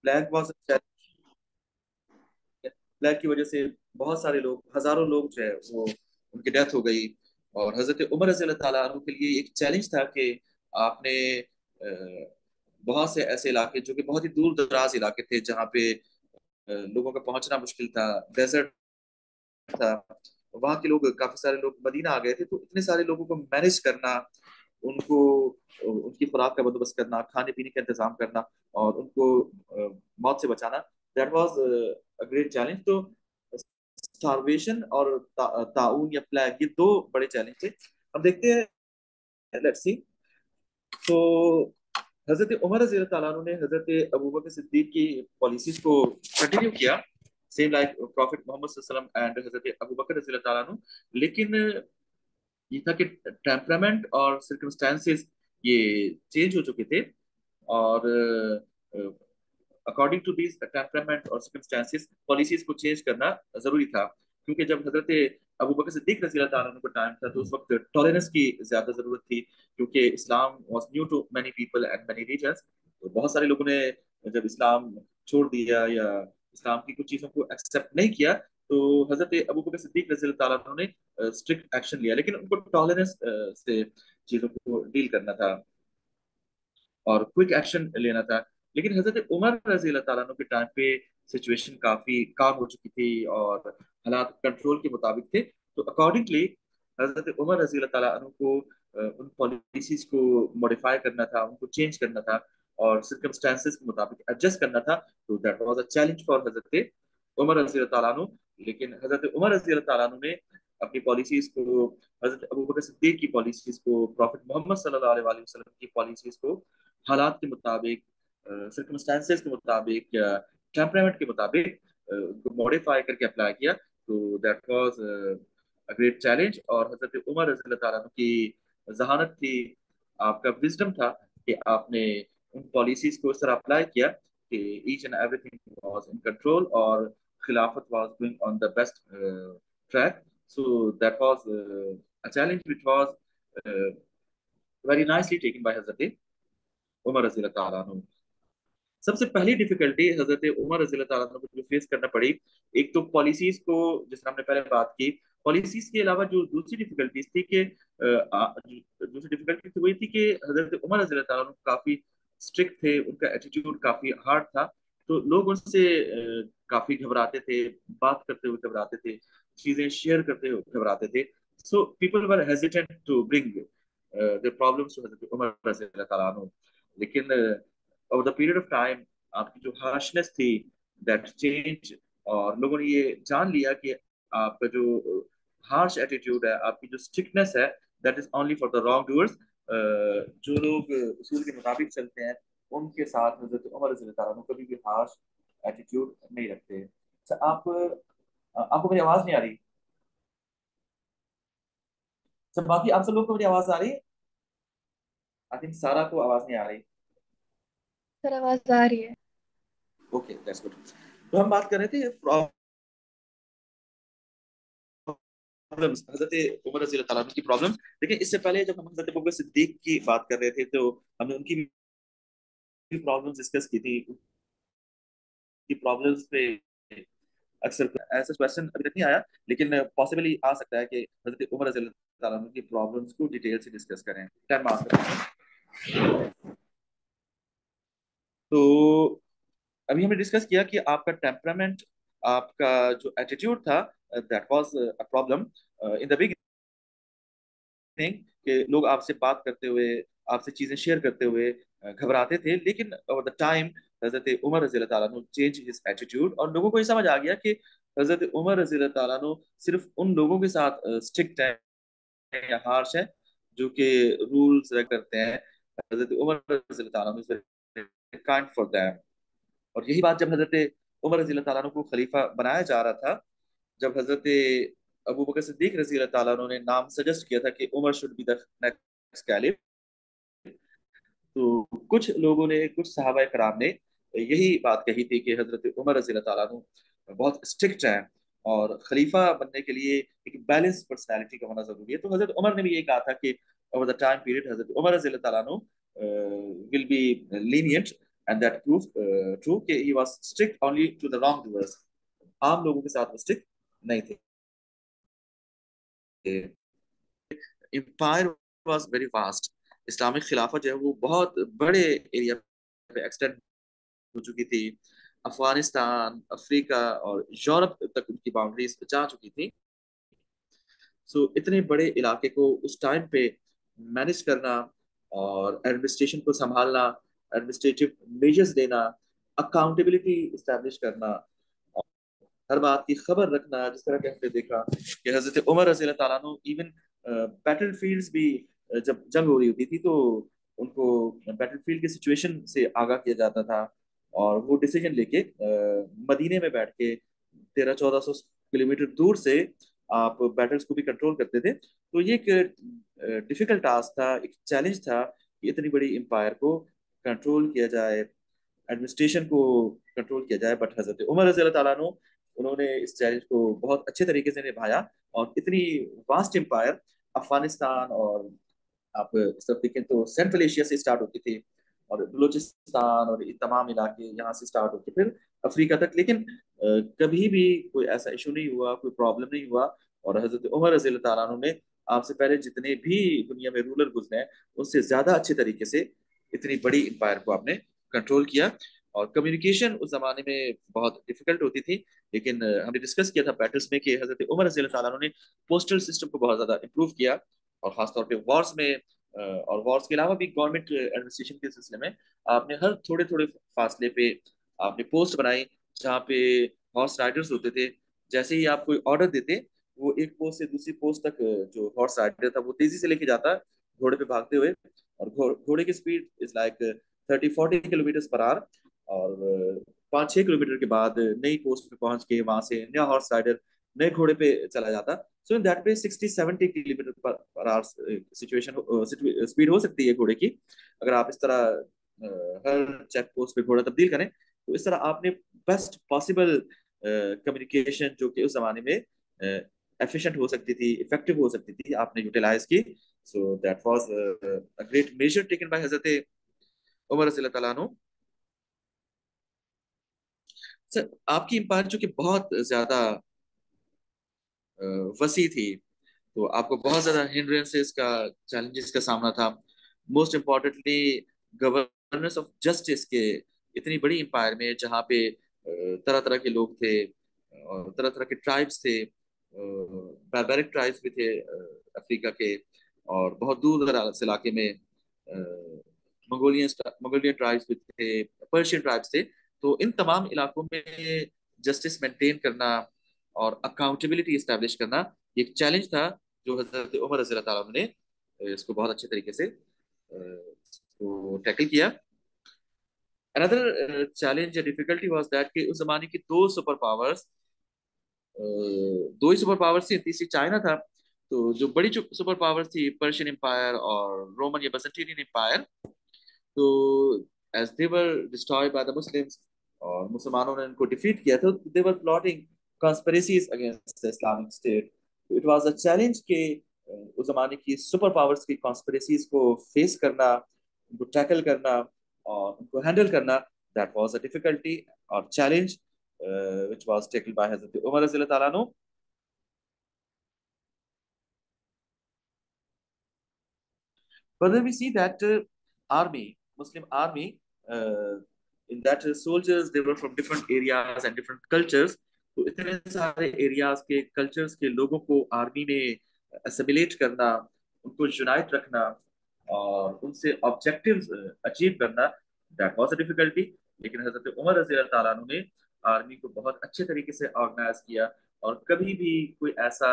Black was black की वजह से बहुत सारे लोग, हजारों लोग जो है वो उनकी डेथ हो गई। और हजरत उमर रजी अल्लाह ताला अन्हु के लिए एक चैलेंज था कि आपने बहुत से ऐसे इलाके जो कि बहुत ही दूर दराज इलाके थे जहाँ पे लोगों का पहुंचना मुश्किल था, डेजर्ट था, वहाँ के लोग, काफी सारे लोग मदीना आ गए थे, तो इतने सारे लोगों को मैनेज करना, उनको उनकी खुराक का बंदोबस्त करना, खाने पीने का इंतजाम करना और उनको मौत से बचाना, that was a great challenge. तो स्टारवेशन और ताउन या प्लेग, ये दो बड़े चैलेंज थे। अब देखते हैं, लेट्स सी। तो हजरत उमर रजी अल्लाह तआला अन्हु ने हजरत अबू बकर सिद्दीक की पॉलिसीज को कंटिन्यू किया, सेम लाइक प्रॉफिट मोहम्मद सल्लल्लाहु अलैहि वसल्लम एंड हजरत अबू बकर रजी अल्लाह तआला अन्हु। लेकिन ये था कि टेम्परामेंट और सर्कमस्टेंसेस ये चेंज हो चुके थे। और अकॉर्डिंग टू दिस टेम्परामेंट और सर्कमस्टेंसेस पॉलिसीज को चेंज करना जरूरी था, क्योंकि जब हजरत अबू बकर सिद्दीक रजी अल्लाह तआला अन्हु को टाइम था तो उस वक्त टॉलरेंस की ज्यादा जरूरत थी, क्योंकि Islam was new to many people and many reasons. तो बहुत सारे लोगों ने जब इस्लाम छोड़ दिया या इस्लाम की कुछ चीजों को एक्सेप्ट नहीं किया, तो हजरत अबू बकर सिद्दीक रजी अल्लाह तआला अन्हु ने स्ट्रिक्ट एक्शन लिया, लेकिन उनको टॉलरेंस से चीजों को डील करना था और क्विक एक्शन लेना था। लेकिन हजरत उमर रजी अल्लाह तआला अन्हु के टाइम पे सिचुएशन काफी काम हो चुकी थी और हालात कंट्रोल के मुताबिक थे। तो अकॉर्डिंगली हजरत उमर रजी अल्लाह तआला अन्हु को उन पॉलिसीज को मॉडिफाई करना था, उनको चेंज करना था और सर्कमस्टेंसेस के मुताबिक एडजस्ट करना था। तो that was a challenge for हजरत उमर रजी अल्लाह तआला अन्हु। लेकिन हजरत उमर रजी अल्लाह तआला अन्हु ने अपनी पॉलिसीज को, हजरत अबू बकर सिद्दीक की पॉलिसीज को, प्रॉफिट मोहम्मद सल्लल्लाहु अलैहि वसल्लम की पॉलिसीज को हालात के मुताबिक, सर्कमस्टांसेस के मुताबिक या टेम्परामेंट के मुताबिक उनको मॉडिफाई करके अप्लाई किया। तो that was a great challenge. और हजरत उमर रज़ी अल्लाह तआला अन्हु की जहानत थी, आपका विजडम था कि आपने उन पॉलिसीज को इस तरह अप्लाई किया कि each and everything was in control और खिलाफत was going on the best track. So that was a challenge which was uh, very nicely taken by Hazrat Umar रजी अल्लाह तआला। सबसे पहली डिफिकल्टी हजरत उमर रजी अल्लाह तआला को जो फेस करना पड़ी, एक तो पॉलिसीज को, जिस तरह हमने पहले बात की, पॉलिसीज के अलावा जो दूसरी डिफिकल्टीज थी कि दूसरी डिफिकल्टी थी वही थी कि हजरत उमर रजी अल्लाह तआला काफी स्ट्रिक्ट थे, उनका एटीट्यूड काफी हार्ड था। तो लोग उनसे काफी घबराते थे, बात करते हुए घबराते थे, चीजें शेयर करते हुए घबराते थे। So people were hesitant to bring the problems to Hazrat Umar रजी अल्लाह तआला। लेकिन over the period of time आपकी जो हार्शनेस थी, दैट चेंज, और लोगों ने ये जान लिया कि आपका जो हार्श एटीट्यूड है, आपकी जो स्ट्रिक्टनेस है, that is only for the wrong doers. जो लोग उसूल के मुताबिक चलते हैं उनके साथ हजरत उमर रज़ी अल्लाह तआला कभी भी हार्श एटीट्यूड नहीं रखते। अच्छा, आपको मेरी आवाज नहीं आ रही? सब बाकी आप सब लोग को मेरी आवाज आ रही है? आई थिंक सारा को आवाज नहीं आ रही। सर आवाज आ रही है। Okay, that's good. तो हम बात कर रहे थे प्रॉब्लम्स, हजरत उमर रजी अल्लाह की प्रॉब्लम्स। लेकिन इससे पहले जब हम हजरत अबू बकर सिद्दीक की बात कर रहे थे तो हमने उनकी प्रॉब्लम्स डिस्कस की थी। उनकी प्रॉब्लम्स पे अक्सर ऐसा क्वेश्चन अभी तक नहीं आया, लेकिन पॉसिबली आ सकता है कि हजरत उमर रजी अल्लाह की प्रॉब्लम्स को डिटेल से डिस्कस करें। टाइम पास करें। तो अभी हमने डिस्कस किया कि आपका टेम्परामेंट, आपका जो एटीट्यूड था, that was a problem in the thing, कि लोग आपसे बात करते हुए, आपसे चीजें शेयर करते हुए घबराते थे। लेकिन ओवर द टाइम हजरत उमर रजी अल्लाह तआला चेंज हिज एटीट्यूड, और लोगों को ये समझ आ गया कि हजरत उमर रजी अल्लाह तआला सिर्फ उन लोगों के साथ स्ट्रिक्ट है या हार्श है जो कि रूल्स करते हैं। हजरत उमर रजी अल्लाह तआला काइंड फॉर देम। और यही बात जब हजरत उमर रजी अल्लाह तआला को खलीफा बनाया जा रहा था, जब हजरत अबू बकर सिद्दीक रजी अल्लाह तआला ने नाम सजेस्ट किया था कि Umar should be the next caliph, तो कुछ लोगों ने, कुछ सहाबा कराम ने यही बात कही थी कि हजरत उमर रजी अल्लाह तआला बहुत स्ट्रिक्ट हैं और खलीफा बनने के लिए एक बैलेंस पर्सनैलिटी का होना जरूरी है। तो हजरत उमर ने भी यही कहा था कि ओवर द टाइम पीरियड हजरत उमर रजी अल्लाह तआला will be lenient and that prove true कि he was strict only to the wrong doors, आम लोगों के साथ वो स्ट्रिक्ट नहीं थे। Empire was very vast, Islamic खिलाफत जो है वो बहुत बड़े एरिया पे एक्सटेंड हो चुकी थी। अफगानिस्तान, अफ्रीका और यूरोप तक उनकी बाउंड्रीज जा चुकी थी। सो इतने बड़े इलाके को उस टाइम पे मैनेज करना और एडमिनिस्ट्रेशन को संभालना, एडमिनिस्ट्रेटिव मेजर्स लेना, अकाउंटेबिलिटी इस्टेब्लिश करना, हर बात की खबर रखना, जिस तरह के हमने देखा कि हजरत उमर रजी अल्लाह तआला अन्हु इवन बैटल फील्ड्स भी जब जंग हो रही होती थी तो उनको बैटल फील्ड की सिचुएशन से आगाह किया जाता था और वो डिसीजन लेके मदीने में बैठ के 1300-1400 किलोमीटर दूर से आप बैटल्स को भी कंट्रोल करते थे। तो ये एक डिफिकल्ट टास्क था, एक चैलेंज था कि इतनी बड़ी एम्पायर को कंट्रोल किया जाए, एडमिनिस्ट्रेशन को कंट्रोल किया जाए। बट हजरत उमर रजी अल्लाह तआला अन्हु उन्होंने इस चैलेंज को बहुत अच्छे तरीके से निभाया और इतनी वास्ट एम्पायर, अफगानिस्तान और आप इस तरफ देखें तो सेंट्रल एशिया से स्टार्ट होती थी और बलूचिस्तान और ये तमाम इलाके यहाँ से स्टार्ट होते फिर अफ्रीका तक, लेकिन कभी भी कोई ऐसा इशू नहीं हुआ, कोई प्रॉब्लम नहीं हुआ। और हजरत उमर रजी अल्लाह तआला अन्हु ने आपसे पहले जितने भी दुनिया में रूलर गुजरे हैं उससे ज्यादा अच्छे तरीके से इतनी बड़ी एम्पायर को आपने कंट्रोल किया। और कम्युनिकेशन उस जमाने में बहुत डिफिकल्ट होती थी, लेकिन हमने डिस्कस किया था बैटल्स में कि हजरत उमर रजी अल्लाह तआला अन्हु ने पोस्टल सिस्टम को बहुत ज्यादा इंप्रूव किया और खासतौर पे वॉर्स में और वॉर्स के अलावा भी गवर्नमेंट एडमिनिस्ट्रेशन के सिलसिले में आपने हर थोड़े थोड़े फासले पे आपने पोस्ट बनाई जहाँ पे हॉर्स राइडर्स होते थे। जैसे ही आप कोई ऑर्डर देते, वो एक पोस्ट से दूसरी पोस्ट तक जो हॉर्स राइडर था वो तेजी से लेके जाता घोड़े पे भागते हुए, और घोड़े की speed is like 30-40 kilometre per hour. और 5-6 किलोमीटर के बाद नई पोस्ट पे पहुंच के वहां से नया हॉर्स राइडर नए घोड़े पे चला जाता। सो इन दैट पे 60-70 kilometre per hour situation speed हो सकती है घोड़े की, अगर आप इस तरह हर चेक पोस्ट पे घोड़ा तब्दील करें। तो इस तरह आपने बेस्ट पॉसिबल कम्युनिकेशन जो कि उस जमाने में एफिशिएंट हो सकती थी, इफेक्टिव हो सकती थी, आपने यूटिलाइज की। So that was a great measure taken by Hazrat Umar रज़ी अल्लाह तआला अन्हु। सर आपकी एम्पायर जो कि बहुत ज्यादा वसी थी, तो आपको बहुत ज्यादा हिंड्रेंसेस का, चैलेंजेस का सामना था। Most importantly governance of justice के इतनी बड़ी एम्पायर में जहाँ पे तरह तरह के लोग थे और तरह तरह के ट्राइब्स थे, बारबैरिक ट्राइब्स भी थे अफ्रीका के, और बहुत दूर दराज इलाके में मंगोलियन मंगोलियन ट्राइब्स भी थे, पर्शियन ट्राइब्स थे। तो इन तमाम इलाकों में जस्टिस मेंटेन करना और अकाउंटेबिलिटी इस्टेब्लिश करना ये एक चैलेंज था जो हजरत उमर रज़ी अल्लाह तआला ने इसको बहुत अच्छे तरीके से इसको टैकल किया। अनदर चैलेंज या डिफिकल्टी वाज दैट कि उस जमाने की दो सुपर पावर्स, दो ही सुपर पावर्स थी, तीसरी चाइना था। तो जो बड़ी सुपर पावर्स थी पर्शियन एम्पायर और रोमन या बसेंटीनियन एम्पायर, तो as they were destroyed by the Muslims और मुसलमानों ने उनको डिफीट किया था, they were plotting conspiracies against the Islamic state. It was a challenge के उस जमाने की सुपर पावर्स की कॉन्स्पिरेसीज को फेस करना, उनको टैकल करना और उनको हैंडल करना, दैट वाज अ डिफिकल्टी और challenge which was tackled by Hazrat Umar रज़ी अल्लाह तआला अन्हु। Further, we see that army, Muslim army, in that soldiers they were from different areas and different cultures. तो इतने सारे एरियाज के कल्चर्स के लोगों को आर्मी में असिमिलेट करना, उनको यूनाइट रखना और उनसे ऑब्जेक्टिव्स अचीव करना, दैट वाज अ डिफिकल्टी। लेकिन हजरत उमर रजी अल्लाह तआला अन्हु ने आर्मी को बहुत अच्छे तरीके से ऑर्गेनाइज किया और कभी भी कोई ऐसा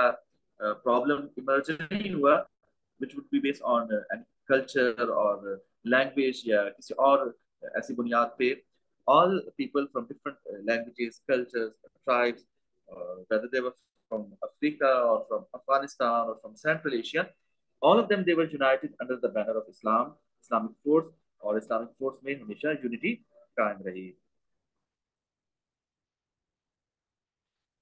प्रॉब्लम इमर्ज नहीं हुआ which would be based on culture or language या किसी और ऐसी बुनियाद पे। all people from different languages, cultures, tribes, whether they were from Africa or from Afghanistan or from Central Asia, all of them they were united under the banner of Islam, Islamic force, और Islamic force में हमेशा unity कायम रही।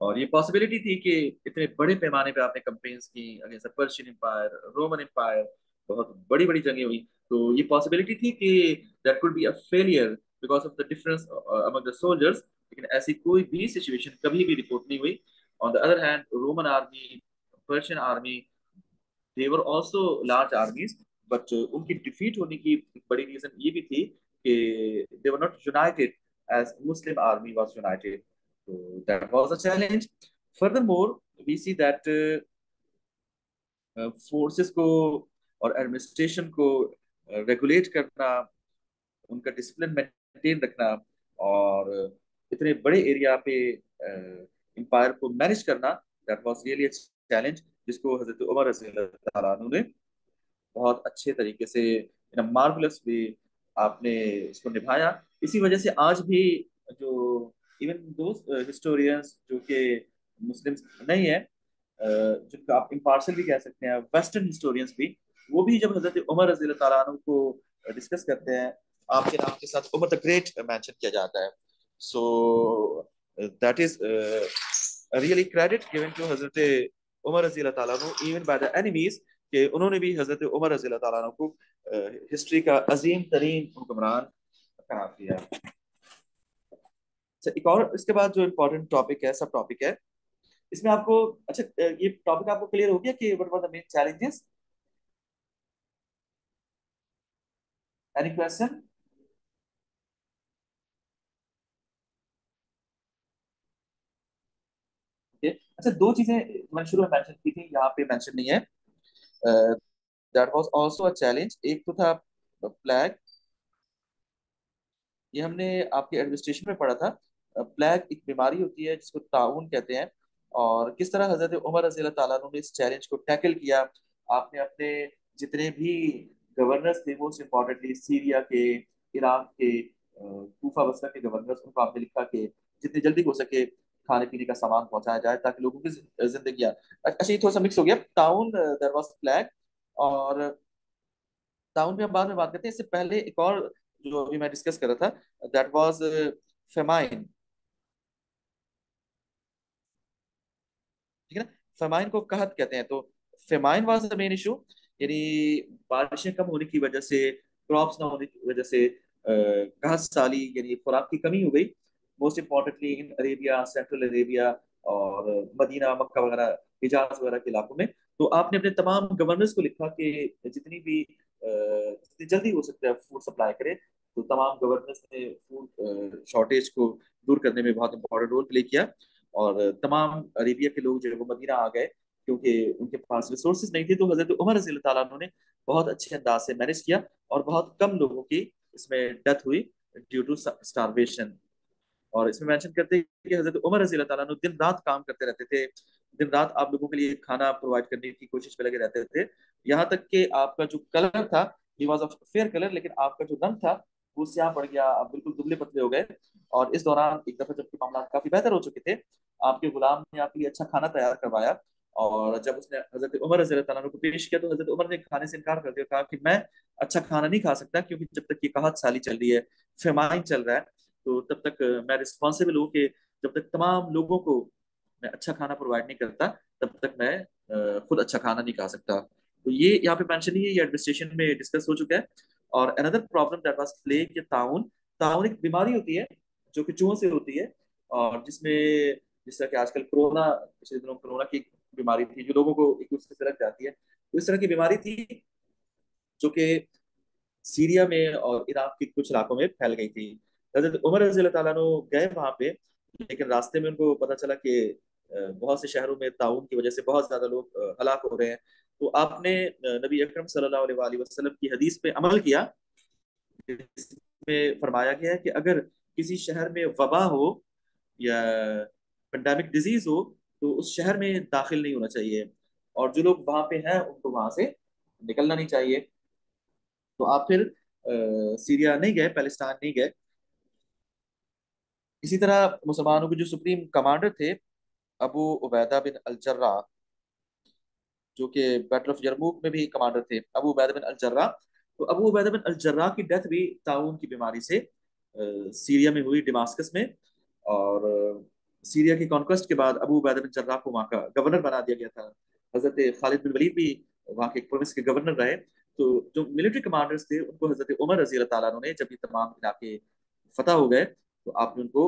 और ये possibility थी कि इतने बड़े पैमाने पे आपने कंपेन्स की against Persian empire, Roman empire, बहुत बड़ी बड़ी जंगें हुई। तो ये पॉसिबिलिटी थी कि that could be a failure because of the difference among the soldiers, लेकिन ऐसी कोई भी सिचुएशन कभी भी रिपोर्ट नहीं हुई। On the other hand Roman army, Persian army, they were also large armies, but उनकी डिफीट होने की एक बड़ी रीजन ये भी थी कि they were not united as Muslim army was united, so that was a challenge. Furthermore, we see that forces को और एडमिनिस्ट्रेशन को रेगुलेट करना, उनका डिसिप्लिन मेंटेन रखना, और इतने बड़े एरिया पे एम्पायर को मैनेज करना, that was really a challenge, जिसको हजरत उमर रज़ी अल्लाह तआला अन्हु ने बहुत अच्छे तरीके से इन मार्वलस वे आपने इसको निभाया। इसी वजह से आज भी जो इवन दो हिस्टोरियंस जो कि मुस्लिम्स नहीं है, जिनको आप इम्पार्शल भी कह सकते हैं, वेस्टर्न हिस्टोरियंस भी, वो भी जब हजरत उमर रज़ी अल्लाह तआला अन्हु को डिस्कस करते हैं, आपके नाम के साथ उमर द ग्रेट मेंशन किया जाता है। So that is really credit given to Hazrat Umar रज़ी अल्लाह तआला अन्हु इवन बाय द एनिमीज, कि उन्होंने भी हजरत उमर रज़ी अल्लाह तआला अन्हु को हिस्ट्री का अजीम तरीन हुक्मरान करार दिया। अच्छा, एक और इसके बाद जो इम्पोर्टेंट टॉपिक है, सब टॉपिक है, इसमें आपको, अच्छा, ये टॉपिक आपको क्लियर हो गया कि what were the main challenges? Any question? अच्छा, दो चीजें मैंने शुरू में मेंशन की थी, यहाँ पे मेंशन नहीं है। That was also a challenge. एक तो था प्लेग, ये हमने आपके एडमिनिस्ट्रेशन में पढ़ा था। प्लेग एक बीमारी होती है जिसको ताउन कहते हैं, और किस तरह हजरत उमर रज़ी अल्लाह तआला अन्हु ने इस चैलेंज को टैकल किया। आपने अपने जितने भी गवर्नर्स थे, मोस्ट इम्पोर्टेंटली सीरिया के, इराक के, कूफा बसरा के गवर्नर्स, उनको आपने लिखा कि जितनी जल्दी हो सके खाने पीने का सामान पहुंचाया जाए ताकि लोगों की जिंदगी। अच्छा, ये थोड़ा सा मिक्स हो गया, ताउन देयर वाज प्लेग, और ताउन पे हम बाद में बात करते हैं। इससे पहले एक और जो अभी मैं डिस्कस कर रहा था, दैट वाज फेमाइन। ठीक है ना? फेमाइन को कहत कहते हैं। तो famine was the main issue, यानी बारिशें कम होने की वजह से, क्रॉप्स ना होने की वजह से कहत साली यानी खुराक की कमी हो गई, मोस्ट इम्पोर्टेंटली इन अरेबिया, सेंट्रल अरेबिया, और मदीना, मक्का वगैरह, हिजाज वगैरह के इलाकों में। तो आपने अपने तमाम गवर्नर्स को लिखा कि जितनी भी जितनी जल्दी हो सकता है फूड सप्लाई करें। तो तमाम गवर्नर्स ने फूड शॉर्टेज को दूर करने में बहुत इंपॉर्टेंट रोल प्ले किया, और तमाम अरेबिया के लोग जो है वो मदीना आ गए, क्योंकि उनके पास रिसोर्सेज नहीं थे। तो हजरत उमर रज़ी अल्लाह तआला अन्हु ने बहुत अच्छे अंदाज से मैनेज किया, और बहुत कम लोगों की इसमें डेथ हुई ड्यू टू स्टारवेशन। और इसमें मेंशन करते हैं कि हजरत उमर रज़ी अल्लाह तआला अन्हु दिन रात काम करते रहते थे, दिन रात आप लोगों के लिए खाना प्रोवाइड करने की कोशिश में लगे रहते थे। यहाँ तक कि आपका जो कलर था, he was of fair colour, लेकिन आपका जो रंग था वो स्याह पड़ गया, आप बिल्कुल दुबले पतले हो गए। और इस दौरान एक दफा जबकि मामला काफी बेहतर हो चुके थे, आपके गुलाम ने आपके लिए अच्छा खाना तैयार करवाया, और जब उसने हजरत उमर रज़ी अल्लाह तआला अन्हु को पेश किया, तो हजरत उमर ने खाने से इनकार कर दिया, कहा कि मैं अच्छा खाना नहीं खा सकता, क्योंकि जब तक ये कहत साली चल रही है, फेमाइन चल रहा है, तो तब तक मैं रिस्पॉन्सिबल हूँ कि जब तक तमाम लोगों को मैं अच्छा खाना प्रोवाइड नहीं करता, तब तक मैं खुद अच्छा खाना नहीं खा सकता। तो ये यहाँ पे मेंशन नहीं है, ये एडमिनिस्ट्रेशन में डिस्कस हो चुका है। और another problem that was plague, ये ताउन। ताउन एक बीमारी होती है जो कि चूहों से होती है, और जिसमें जिस तरह कि आजकल कोरोना, पिछले दिनों कोरोना की बीमारी थी जो लोगों को एक दूसरे से लग जाती है, तो इस तरह की बीमारी थी जो कि सीरिया में और इराक के कुछ इलाकों में फैल गई थी। हजरत उमर रज़ी अल्लाह तआला अन्हु गए वहां पे, लेकिन रास्ते में उनको पता चला कि बहुत से शहरों में ताउन की वजह से बहुत ज्यादा लोग हलाक हो रहे हैं। तो आपने नबी अकरम सल्लल्लाहु अलैहि वसल्लम की हदीस पे अमल किया, जिसमें फरमाया गया है कि अगर किसी शहर में वबा हो या पेंडेमिक डिजीज हो, तो उस शहर में दाखिल नहीं होना चाहिए, और जो लोग वहां पे हैं उनको वहां से निकलना नहीं चाहिए। तो आप फिर सीरिया नहीं गए, पैलेस्टाइन नहीं गए। इसी तरह मुसलमानों के जो सुप्रीम कमांडर थे, अबू उबैदा बिन अल जर्रा, जो कि बैटल ऑफ यरमूक में भी कमांडर थे, अबू उबैदा बिन अल जर्रा। तो अबू उबैदा बिन अल जर्रा की डेथ भी ताउन की बीमारी से सीरिया में हुई, डिमास्कस में। और सीरिया की कॉन्क्वेस्ट के बाद अबू उबैदा बिन जर्रा को वहाँ का गवर्नर बना दिया गया था। हजरत खालिद बिन वलीद भी वहाँ के एक प्रोविंस के गवर्नर रहे। तो जो मिलिट्री कमांडर्स थे, उनको हजरत उमर रजी अल्लाह तआला अन्हु ने जब ये तमाम इलाके फतह हो गए तो आपने उनको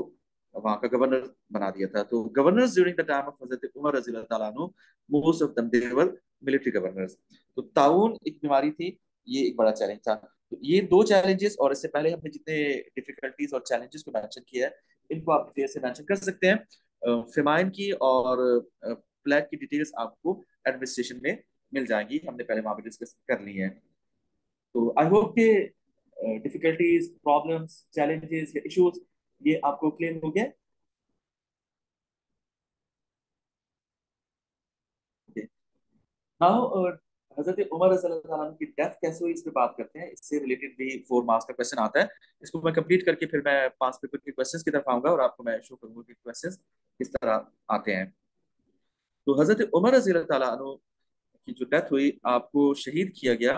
वहां का गवर्नर बना दिया था। तो governors during the time of Hazrat Umar रजी अल्लाह ताला अन्हु, most of them they were military governors. तो ताउन एक बीमारी थी, ये एक बड़ा चैलेंज था। तो ये दो चैलेंजेस, और इससे पहले हमने जितने डिफिकल्टीज और चैलेंजेस को मेंशन किया है, इनको आप डिटेल से मेंशन कर सकते हैं। फेमाइन की और प्लेग की डिटेल्स आपको एडमिनिस्ट्रेशन में मिल जाएंगी, हमने पहले वहां पे डिस्कस कर ली है। तो आई होप के डिफिकल्टीज, प्रॉब्लम्स, चैलेंजेस या इश्यूज ये आपको क्लियर हो गया। नाउ हजरत उमर रज़ी अल्लाह अन्हु की डेथ कैसे हुई इस पे बात करते हैं। इससे रिलेटेड भी 4 मार्क्स का क्वेश्चन आता है। इसको मैं कंप्लीट करके फिर मैं 5 पेपर के क्वेश्चंस की तरफ आऊंगा और आपको मैं शो करूंगा कि क्वेश्चंस किस तरह आते हैं। तो हजरत उमर रज़ी अल्लाह अन्हु की जो डेथ हुई, आपको शहीद किया गया,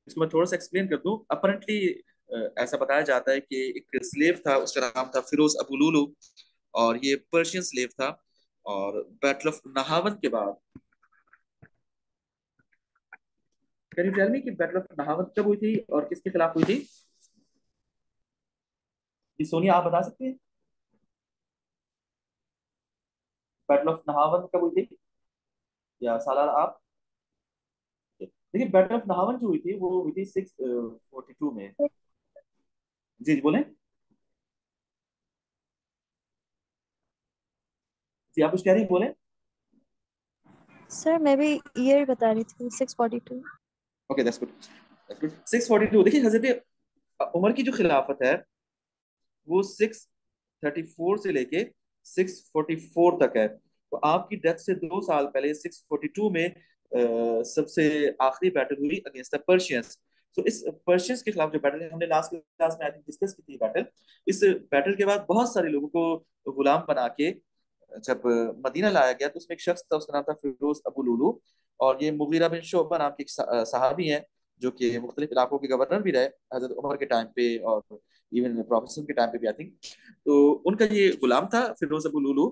इसको मैं थोड़ा सा एक्सप्लेन कर दूं। अपरेंटली ऐसा बताया जाता है कि एक स्लेव था, उसका नाम था फिरोज अबू लुलू, और ये पर्शियन स्लेव था। और बैटल ऑफ नहावन के बाद, कैन यू टेल मी कि बैटल ऑफ नहावन कब हुई थी और किसके खिलाफ हुई थी? जी सोनिया, आप बता सकते हैं बैटल ऑफ नहावन कब हुई थी, या सालार आप? देखिए, बैटल ऑफ नहावन जो हुई थी वो हुई थी 642 में। जी जी बोले। जी आप कुछ कह रही बोले। सर मैं भी ईयर बता रही थी 642। Okay that's good, that's good. 642, देखिए हजरत उमर की जो खिलाफत है वो 634 से लेके 644 तक है। तो आपकी डेथ से 2 साल पहले 642 में सबसे आखिरी बैटल हुई अगेंस्ट द पर्शियंस। तो इस पर्शियंस के खिलाफ जो बैटल है, हमने लास्ट क्लास में आई थिंक डिस्कस की थी बैटल। इस बैटल के बाद बहुत सारे लोगों को गुलाम बना के जब मदीना लाया गया, तो उसमें एक शख्स था, उसका नाम था फिरोज अबू लुलू। और ये मुगीरा बिन शोबा नाम के एक सहाबी हैं, जो कि मुख्तलिफ इलाकों के गवर्नर भी रहे हजरत उमर के टाइम पे, और इवन प्रोफेसर के टाइम पे भी आई थिंक। तो उनका ये गुलाम था फिरोज अबू लुलू।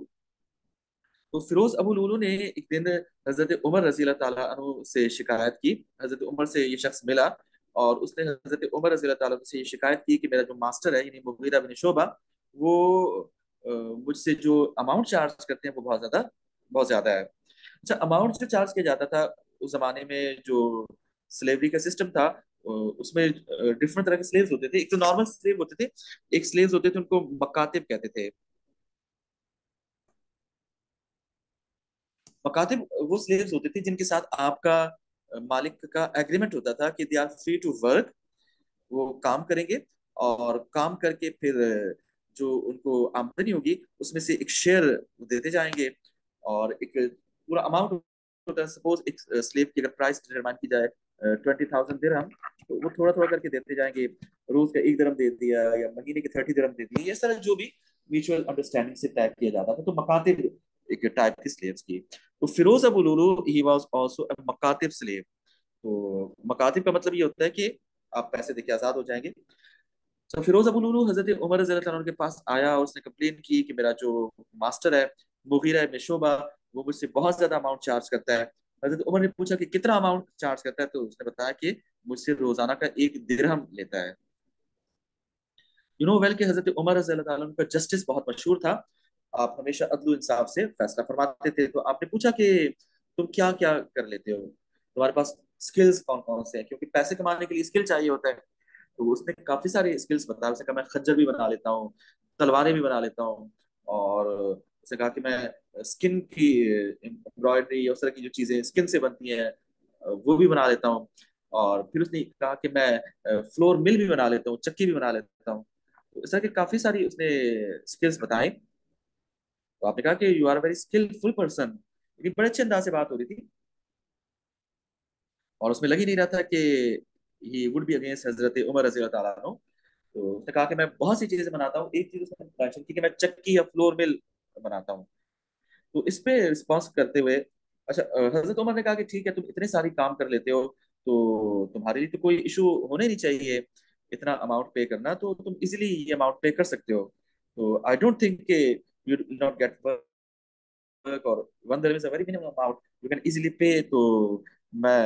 तो फिरोज अबू लुलू ने एक दिन हजरत उमर रजी अल्लाह ताला अन्हु से शिकायत की। हजरत उमर से ये शख्स मिला और उसने हजरत उमर रजी अल्लाह ताला से ये शिकायत की कि मेरा जो मास्टर है यानी मुगीरा बिन शोबा, वो अ, मुझसे जो अमाउंट चार्ज करते हैं वो बहुत ज्यादा है। अच्छा, अमाउंट जो चार्ज किया जाता था उस जमाने में, जो स्लेवरी का सिस्टम था, उसमें डिफरेंट तरह के स्लेव्स होते थे। एक तो नॉर्मल स्लेव होते थे, एक स्लेव्स होते थे उनको मकातिब कहते थे। मकातिब वो स्लेव्स होते थे जिनके साथ आपका मालिक का एग्रीमेंट होता था कि they are free to work, वो काम करेंगे, और काम करके फिर जो उनको आमदनी होगी उसमें से एक शेयर देते जाएंगे। और एक पूरा अमाउंट होता है। सपोज एक स्लेव की अगर प्राइस डिटरमाइन की जाए 20,000 दिरहम, तो वो थोड़ा थोड़ा करके देते जाएंगे। रोज का 1 दिरहम दे दिया, या महीने के 30 दिरहम दे दिए, ये सारा जो भी म्यूचुअल अंडरस्टैंडिंग से तय किया जाता था। तो मकातिब एक टाइप की स्लेव्स की। तो Firoz Abu Lulu he was also a मकातिब स्लेव। तो मकातिब का मतलब ये होता है कि आप पैसे देके आजाद हो जाएंगे। तो फिरोज अबू लुलु हजरत उमर रज़ी अल्लाह अन्हु के पास आया और उसने कंप्लेन की कि मेरा जो मास्टर है मुगीरा इब्न शोबा, वो मुझसे बहुत ज्यादा अमाउंट चार्ज करता है। हजरत उमर ने पूछा कि कितना अमाउंट चार्ज करता है, तो उसने बताया कि मुझसे रोजाना का 1 दिरहम लेता है। यू नो वेल कि हजरत उमर रज़ी अल्लाह अन्हु का जस्टिस बहुत मशहूर था। आप हमेशा अदल इंसाफ से फैसला फरमाते थे। तो आपने पूछा कि तुम क्या क्या कर लेते हो, तुम्हारे पास स्किल्स कौन कौन से हैं, क्योंकि पैसे कमाने के लिए स्किल चाहिए होता है। तो उसने काफी सारे स्किल्स बताया। उसने कहा मैं खंजर भी बना लेता हूँ, तलवारें भी बना लेता हूँ, और उसने कहा कि मैं स्किन की एम्ब्रॉयडरी या उस तरह की जो चीजें स्किन से बनती हैं वो भी बना लेता हूँ। और फिर उसने कहा कि मैं फ्लोर मिल भी बना लेता हूँ, चक्की भी बना लेता हूँ। तो इस तरह की काफी सारी उसने स्किल्स बताई। तो आपने कहा कि you are very skilful person, लेकिन बड़े अच्छे अंदाज से बात हो रही थी, और उसमें लग ही नहीं रहा था कि ही वुड बी अगेंस्ट हजरत उमर रजी अल्लाह ताला अन्हु। तो उसने कहा कि मैं बहुत सी चीजें बनाता हूँ, एक चीज उसने मेंशन की कि मैं चक्की या फ्लोर मिल बनाता हूँ। तो इस पे रिस्पॉन्स करते हुए, अच्छा, हजरत उमर ने कहा कि ठीक है, तुम इतने सारी काम कर लेते हो, तो तुम्हारे लिए तो कोई इशू होने नहीं चाहिए इतना अमाउंट पे करना, तो तुम इजीली ये अमाउंट पे कर सकते हो। तो आई डोंट थिंक कि यू नॉट गेट वर्क, और 1 dirham is a very minimum amount you can easily pay. तो मैं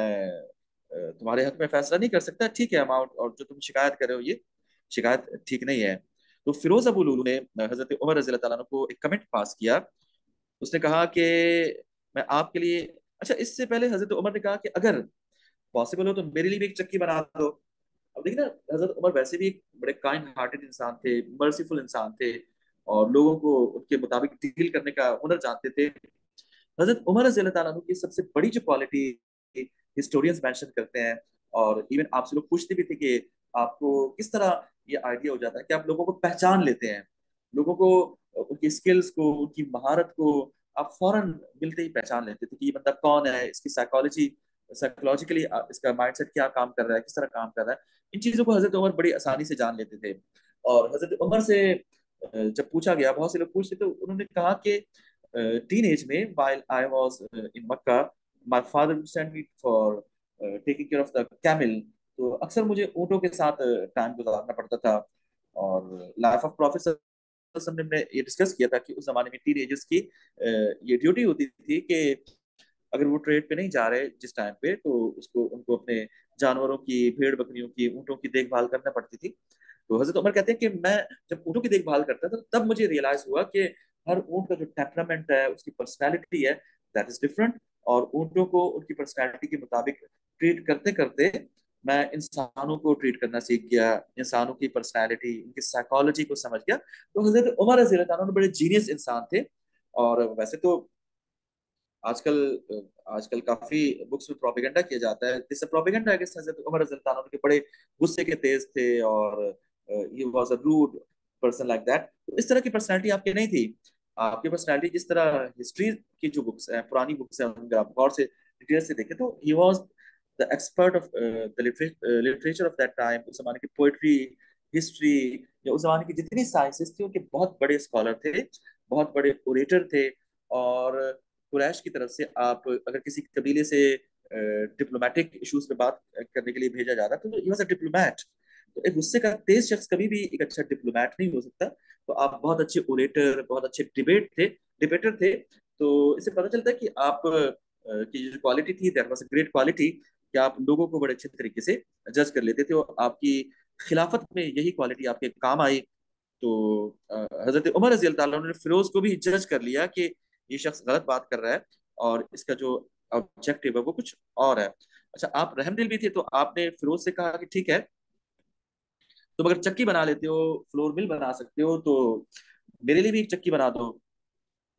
तुम्हारे हक में फैसला नहीं कर सकता, ठीक है अमाउंट, और जो तुम शिकायत कर रहे हो ये शिकायत ठीक नहीं है। तो फिरोज अबू लुलू ने हजरत उमर रजी अल्लाह तआला को एक कमेंट पास किया। उसने कहा कि मैं आपके लिए, अच्छा इससे पहले हजरत उमर ने कहा कि अगर पॉसिबल हो तो मेरे लिए भी एक चक्की बना दो। अब देखिए ना, हजरत उमर वैसे भी एक बड़े काइंड हार्टेड इंसान थे, मर्सीफुल इंसान थे, और लोगों को उनके मुताबिक डील करने का हुनर जानते थे। हजरत उमर रज़ी अल्लाह तआला की सबसे बड़ी जो क्वालिटी हिस्टोरियंस मेंशन करते हैं, और इवन आपसे लोग पूछते भी थे कि आपको किस तरह ये आइडिया हो जाता है कि आप लोगों को पहचान लेते हैं, लोगों को उनकी स्किल्स को, उनकी महारत को आप फौरन मिलते ही पहचान लेते थे कि ये बंदा कौन है, इसकी साइकोलॉजिकली इसका माइंडसेट क्या काम कर रहा है, किस तरह काम कर रहा है। इन चीजों को हजरत उमर बड़ी आसानी से जान लेते थे। और हजरत उमर से जब पूछा गया, बहुत से लोग पूछते तो उन्होंने कहा कि टीनेज में while I was in Makkah, my father would send me for taking care of the camel। तो अक्सर मुझे ऊँटों के साथ टाइम गुजारना पड़ता था। और लाइफ ऑफ प्रोफेसर हमने ये डिस्कस किया था कि उस जमाने में टीनेजर्स की ये ड्यूटी होती थी कि अगर वो ट्रेड पे नहीं जा रहे जिस टाइम पे, तो उसको उनको अपने जानवरों की, भेड़ बकरियों की, ऊँटों की देखभाल करना पड़ती थी। तो हजरत उमर कहते हैं कि मैं जब ऊँटों की देखभाल करता था तब मुझे रियलाइज हुआ कि हर ऊँट का जो टेम्परामेंट है, उसकी पर्सनैलिटी है, दैट इज डिफरेंट। और ऊँटों को उनकी पर्सनैलिटी के मुताबिक ट्रीट करते करते मैं इंसानों को ट्रीट करना सीख गया, इंसानों की पर्सनैलिटी, उनकी साइकोलॉजी को समझ गया। तो हजरत उमर रज़ी अल्लाह तआला बड़े जीनियस इंसान थे। और वैसे तो आजकल आजकल काफी बुक्स में प्रोपेगेंडा किया जाता है, दिस प्रोपेगेंडा है कि हजरत उमर रज़ी अल्लाह तआला के बड़े गुस्से के तेज थे, और he was a rude person like that. तो इस तरह की पर्सनालिटी आपकी नहीं थी। आपकी पर्सनालिटी जिस तरह हिस्ट्री की जो बुक्स हैं, पुरानी बुक्स हैं, अगर आप गौर से डिटेल से देखें तो he was the expert of the literature of that time. उस जमाने की पोइट्री, हिस्ट्री, या उस जमाने की जितनी साइंसेस थी, उनके बहुत बड़े स्कॉलर थे, बहुत बड़े ओरेटर थे। और कुरैश की तरफ से आप अगर किसी कबीले से डिप्लोमेटिक इश्यूज पे बात करने के लिए भेजा जाता तो ही वाज अ डिप्लोमैट। तो एक गुस्से का तेज शख्स कभी भी एक अच्छा डिप्लोमैट नहीं हो सकता। तो आप बहुत अच्छे ओरेटर, बहुत अच्छे डिबेटर थे। तो इससे पता चलता है कि आप की जो क्वालिटी थी, that was a great quality, कि आप लोगों को बड़े अच्छे तरीके से जज कर लेते थे, और आपकी खिलाफत में यही क्वालिटी आपके काम आई। तो हजरत उमर रजी अल्लाह ने फिरोज को भी जज कर लिया कि ये शख्स गलत बात कर रहा है, और इसका जो ऑब्जेक्टिव है वो कुछ और है। अच्छा, आप रहमदिल भी थे, तो आपने फिरोज से कहा कि ठीक है, तुम अगर चक्की बना लेते हो, फ्लोर मिल बना सकते हो, तो मेरे लिए भी एक चक्की बना दो।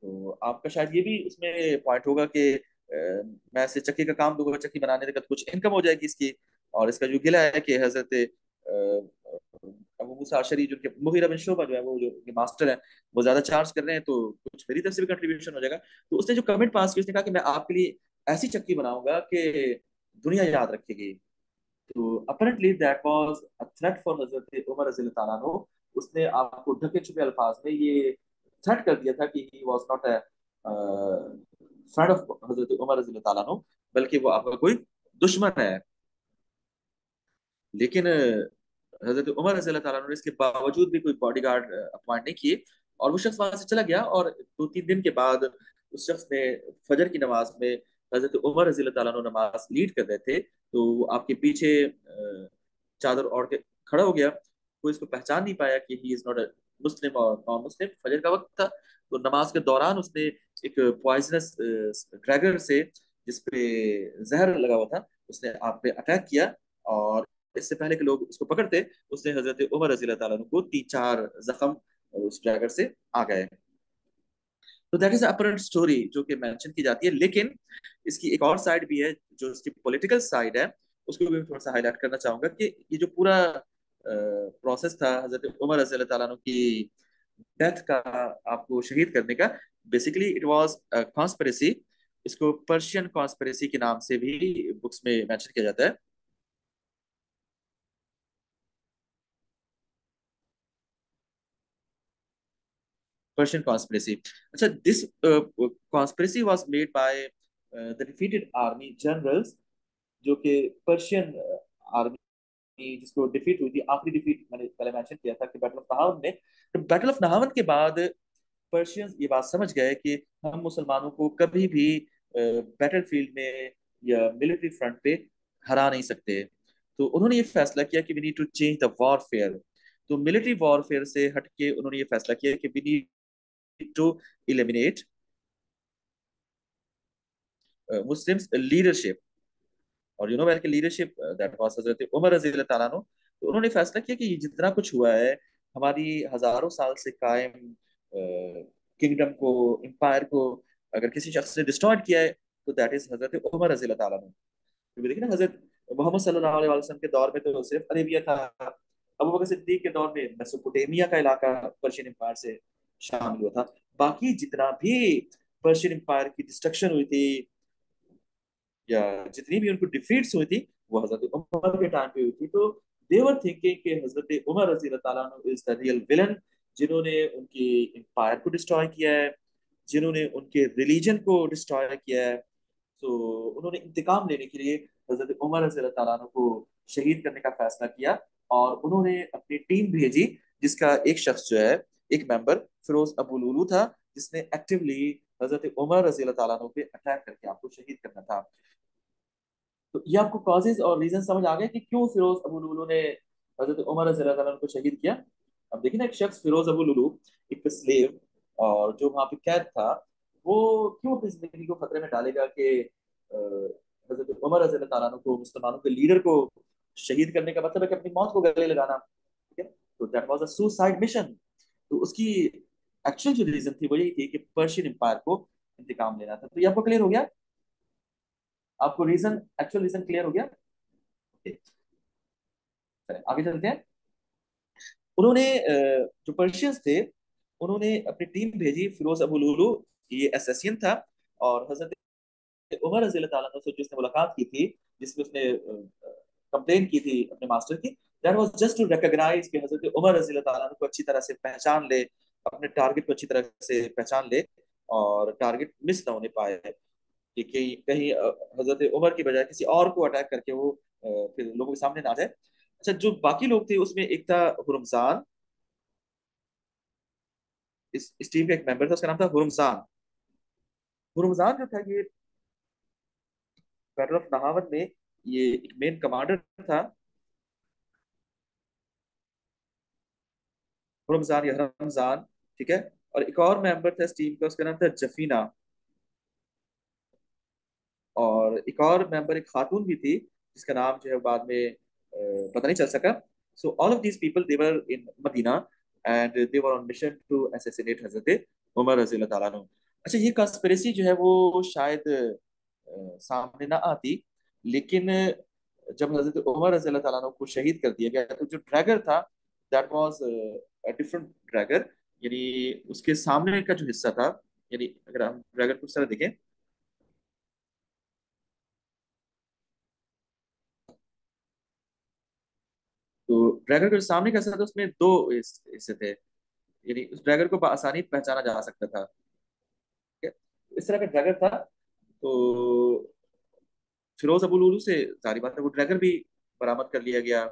तो आपका शायद ये भी उसमें पॉइंट होगा कि मैं इसे चक्की का काम दूंगा, चक्की बनाने का कुछ इनकम हो जाएगी इसकी। और इसका जो गिला है कि हजरत अबू मूसा अशरी, जो मुगीरा बिन शुबा जो है, वो जो मास्टर है, वो ज्यादा चार्ज कर रहे हैं, तो कुछ मेरी तरफ से भी कंट्रीब्यूशन हो जाएगा। तो उसने जो कमेंट पास किया, उसने कहा कि मैं आपके लिए ऐसी चक्की बनाऊंगा कि दुनिया याद रखेगी। तो apparently that was a threat for हजरत उमर रज़ी अल्लाह तआला अन्हु। उसने आपको ढके छुपे अल्फाज में ये थ्रेट कर दिया था कि he was not a friend of Hazrat Umar रज़ी अल्लाह तआला अन्हु, बल्कि वो आपका कोई दुश्मन है। लेकिन हजरत उमर रज़ी अल्लाह तआला अन्हु ने इसके बावजूद भी कोई बॉडीगार्ड अपॉइंट नहीं किए, और वो शख्स वहां से चला गया। और 2-3 दिन के बाद उस शख्स ने फजर की नमाज में, हजरत उमर रज़ी अल्लाह तआला अन्हु नमाज लीड कर रहे थे, तो वो आपके पीछे चादर ओढ़ के खड़ा हो गया। कोई इसको पहचान नहीं पाया कि ही इज नॉट अ मुस्लिम और नॉन मुस्लिम। फजर का वक्त था, तो नमाज के दौरान उसने एक पॉइजनस ड्रैगन से, जिसपे जहर लगा हुआ था, उसने आप पे अटैक किया। और इससे पहले के लोग उसको पकड़ते, उसने हजरत उमर रजी अल्लाह तआला अन्हु को 3-4 जख्म उस ड्रैगन से आ गए। तो दैट इज अपरेंट स्टोरी जो कि मेंशन की जाती है। लेकिन इसकी एक और साइड भी है, जो इसकी पॉलिटिकल साइड है, उसको भी मैं थोड़ा सा हाईलाइट करना चाहूंगा कि ये जो पूरा प्रोसेस था हजरत उमर रज़ी अल्लाह तआला अन्हु की डेथ का, आपको शहीद करने का, बेसिकली इट वाज कॉन्स्पिरेसी। इसको पर्शियन कॉन्स्पिरेसी के नाम से भी बुक्स में मेंशन किया जाता है। Persian conspiracy. अच्छा, this conspiracy was made by the defeated army generals, जो कि पर्शियन आर्मी जिसको डिफीट हुई थी, आखिरी डिफीट मैंने पहले मेंशन किया था कि बैटल ऑफ नहावन में। तो बैटल ऑफ नहावन के बाद पर्शियंस ये बात समझ गए कि हम मुसलमानों को कभी भी बैटल फील्ड में या मिलिट्री फ्रंट पे हरा नहीं सकते। तो उन्होंने ये फैसला किया कि we need to change the warfare. तो मिलिट्री वॉरफेयर से हटके उन्होंने ये फैसला किया कि we need to eliminate Muslims leadership. और यू नो वेर की leadership that was Hazrat Umar रजी अल्लाह तआला अन्हु। तो उन्होंने फैसला किया कि ये जितना कुछ हुआ है हमारी हजारों साल से कायम किंगडम को, एम्पायर को, अगर किसी शख्स ने डिस्ट्रॉयड किया है तो दैट इज हजरत उमर रजी अल्लाह तआला अन्हु। क्योंकि देखिए ना, हजरत मोहम्मद सल्लल्लाहु अलैहि वसल्लम के दौर में तो सिर्फ अरेबिया था। अबू बकर सिद्दीक के दौर में मेसोपोटामिया का इलाका पर्शियन एम्पायर से शामिल हुआ था। बाकी जितना भी पर्शियन एम्पायर की डिस्ट्रक्शन हुई थी या जितनी भी उनको डिफीट्स हुई थी वो हजरत उमर के टाइम पे हुई थी। तो देवर थिंकिंग कि हजरत उमर रजी अल्लाह ताला अन्हु इज द रियल विलन, जिन्होंने उनकी एम्पायर को डिस्ट्रॉय किया है, जिन्होंने उनके रिलीजन को डिस्ट्रॉय किया है। तो उन्होंने इंतकाम लेने के लिए हजरत उमर रजी अल्लाह ताला अन्हु को शहीद करने का फैसला किया। और उन्होंने अपनी टीम भेजी, जिसका एक शख्स जो है, एक मेंबर फिरोज अबू लुलू था, जिसने एक्टिवली हजरत उमर रजी अल्लाह ताला अन्हु पे अटैक करके आपको शहीद करना था। तो ये आपको कॉजेज और रीजन समझ आ गए कि क्यों फिरोज अबू लुलू ने हजरत उमर रजी अल्लाह ताला अन्हु को शहीद किया। अब देखिए ना, एक शख्स फिरोज अबू लुलू, एक स्लेव और जो वहां पे कैद था, वो क्यों अपनी जिंदगी को खतरे में डालेगा कि हजरत उमर रजी अल्लाह ताला अन्हु को, मुसलमानों के लीडर को शहीद करने का मतलब है कि अपनी मौत को गले लगाना। ठीक है, तो that was a suicide mission. तो उसकी एक्चुअल जो रीजन थी वो यही थी कि पर्शियन एम्पायर को इंतकाम लेना था। तो ये आपको क्लियर हो गया? आपको रीजन, एक्चुअल रीजन क्लियर हो गया? Okay, चलिए आगे चलते हैं। उन्होंने जो पर्शियंस थे, उन्होंने अपनी टीम भेजी। फिरोज अबू लुलू ये एसेसियन था, और हजरत उमर रजी अल्लाह ताला से जिसने मुलाकात की थी, जिसमें उसने कंप्लेन की थी अपने मास्टर की, that was just to recognise कि हजरत उमर रजी अल्लाह ताला को अच्छी तरह से पहचान ले, अपने टारगेट को अच्छी तरह से पहचान ले, और टारगेट मिस ना होने पाए कि कहीं कहीं हजरत उमर की बजाय किसी और को अटैक करके वो फिर लोगों के सामने ना आ जाए। अच्छा, जो बाकी लोग थे उसमें एक था हुरमजान। इस टीम का एक मेंबर था, उसका नाम था हुरमजान। हुरमजान जो था ये बैटल ऑफ नहावन में ये एक मेन कमांडर था। रमजान या रमजान, ठीक है। और एक और मेंबर था इस टीम का, उसका नाम था जफीना। और एक और मेंबर, एक खातून भी थी, जिसका नाम जो है बाद में पता नहीं चल सका। So all of these people they were in Medina and they were on mission to assassinate Hazrat Umar रजी अल्लाह तआला अन्हु। अच्छा, ये कंस्पिरेसी जो है वो शायद सामने ना आती, लेकिन जब हजरत उमर रजी अल्लाह तआला अन्हु को शहीद कर दिया गया तो जो ड्रैगर था, that was a different Drager. यानी उसके सामने का जो हिस्सा था, यानी अगर हम ड्रैगर को उस तरह देखें, तो ड्रैगर के सामने का हिस्सा था, उसमें दो हिस्से थे। यानी उस ड्रैगर को आसानी पहचाना जा सकता था। ठीक है, इस तरह का ड्रैगर था। तो फिरोज अबू लुलू से जारी बात है वो ड्रैगर भी बरामद कर लिया गया।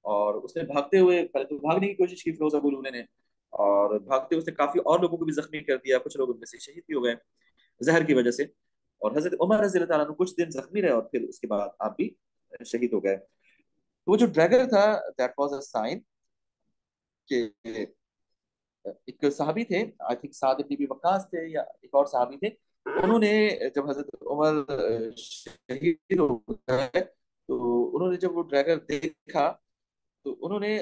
और उसने भागते हुए, पहले तो भागने की कोशिश की फिरोज अबू लुलू ने, और भागते हुए उसने काफी और लोगों को भी जख्मी कर दिया। कुछ लोग उनमें से शहीद भी हो गए जहर की वजह से। और हजरत उमर रजी अल्लाह तआला अन्हु कुछ दिन जख्मी रहे, और फिर उसके बाद आप भी शहीद हो गए। तो वो जो ड्रैगर था, दैट वाज अ साइन कि एक सहाबी थे, आई थिंक साद इब्न अबी वक्कास थे या एक और सहाबी थे, उन्होंने जब हजरत उमर शहीद हो गए तो उन्होंने जब वो ड्रैगर देखा तो उन्होंने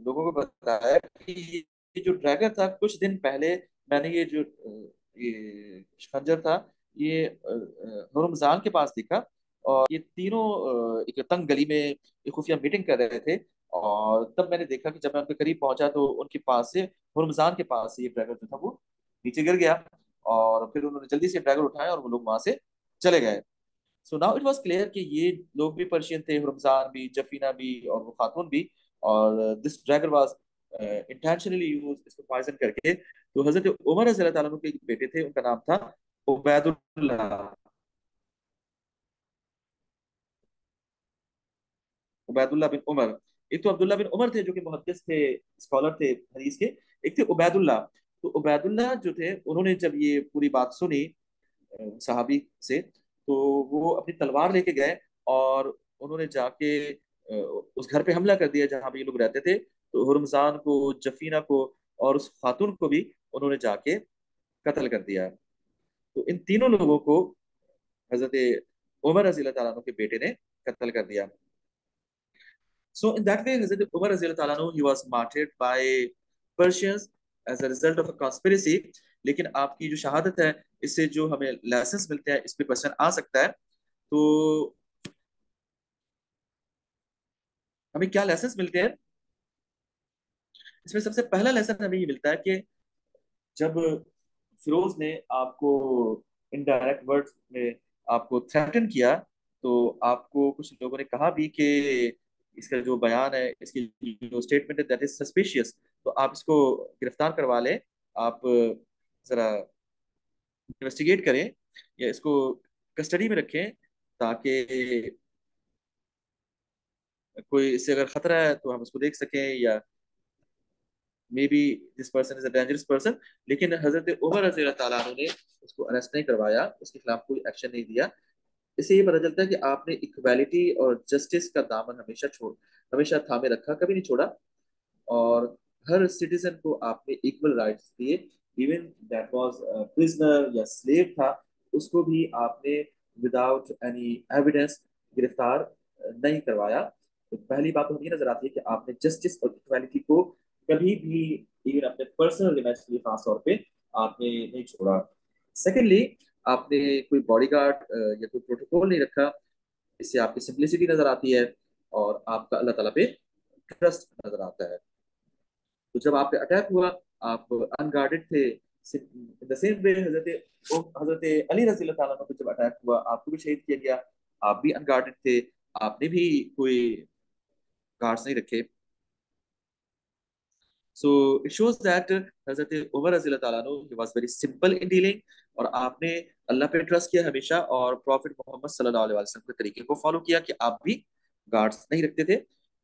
लोगों को बताया कि ये जो ड्रैगर था, कुछ दिन पहले मैंने ये जो ये खंजर था, ये हुरमजान के पास देखा। और ये तीनों एक तंग गली में एक खुफिया मीटिंग कर रहे थे। और तब मैंने देखा कि जब मैं उनके करीब पहुंचा तो उनके पास से, हुरमजान के पास से ये ड्रैगर जो था वो नीचे गिर गया। और फिर उन्होंने जल्दी से ड्रैगर उठाया और वो लोग वहां से चले गए। So now it was clear कि ये लोग भी पर्शियन थे, रमजान भी, जफीना भी, और वो खातून भी। और this Drager was intentionally use, इसको पॉइजन करके। तो हजरत उमर रज़ी अल्लाह तआला अन्हु के एक बेटे थे, उनका नाम था उबैदुल्लाह। उबैदुल्लाह बिन उमर। एक तो अब्दुल्ला बिन उमर थे जो कि मुहद्दिस थे, स्कॉलर थे हदीस के। एक थे उबैदुल्लाह। तो उबैदुल्लाह जो थे, उन्होंने जब ये पूरी बात सुनी सहाबी से, तो वो अपनी तलवार लेके गए और उन्होंने जाके उस घर पे हमला कर दिया जहां पे ये लोग रहते थे। तो हुरमजान को, जफीना को और उस खातून को भी उन्होंने जाके कत्ल कर दिया। तो इन तीनों लोगों को हजरत उमर रजी अल्लाह तआला अन्हु के बेटे ने कत्ल कर दिया। So in that way, Hazrat Umar Raziyallahu anhu, he was martyred by Persians as a result of a conspiracy. लेकिन आपकी जो शहादत है, इससे जो हमें लेसन्स मिलते हैं, इस पे क्वेश्चन आ सकता है। तो हमें क्या लेसन्स मिलते हैं? इसमें सबसे पहला लेसन हमें ये मिलता है कि जब फिरोज ने आपको इनडायरेक्ट वर्ड्स में आपको थ्रेटन किया, तो आपको कुछ लोगों ने कहा भी कि इसका जो बयान है, इसकी जो स्टेटमेंट है, दैट इज सस्पिशियस, तो आप इसको गिरफ्तार करवा लें, आप जरा इन्वेस्टिगेट करें या इसको कस्टडी में रखें, ताकि कोई इससे अगर खतरा है तो हम उसको देख सकें, या may be this person is a dangerous person. लेकिन हजरत उमर रजी अल्लाह तआला अन्हु ने उसको अरेस्ट नहीं करवाया, उसके खिलाफ कोई एक्शन नहीं दिया। इससे ये पता चलता है कि आपने इक्वालिटी और जस्टिस का दामन हमेशा थामे रखा, कभी नहीं छोड़ा। और हर सिटीजन को आपने इक्वल राइट्स दिए, इवन दैट वाज प्रिजनर या स्लेव था, उसको भी आपने विदाउट एनी एविडेंस गिरफ्तार नहीं करवाया। तो पहली बात तो हमें ये नजर आती है कि आपने जस्टिस और इक्वालिटी को कभी भी, इवन अपने पर्सनल रिवेंज के लिए खास तौर पे, आपने नहीं छोड़ा। सेकेंडली, आपने कोई बॉडीगार्ड या कोई प्रोटोकॉल नहीं रखा, इससे आपकी सिंप्लिसिटी नजर आती है और आपका अल्लाह ताला पे ट्रस्ट नजर आता है। तो जब आप पे अटैक हुआ, आप अनगार्डेड थे। इन द सेम वे हजरत अली रजी अल्लाह तआला को जब अटैक हुआ, आपको भी शहीद किया गया, आप भी अनगार्डेड थे, आपने भी कोई गार्ड्स नहीं रखे। सो इट शोज दैट हजरत उमर रजी अल्लाह तआला he was very simple in dealing, और आपने अल्लाह पे ट्रस्ट किया हमेशा, और प्रॉफिट मोहम्मद सल्लल्लाहु अलैहि वसल्लम के तरीके को फॉलो किया कि आप भी गार्ड्स नहीं रखते थे।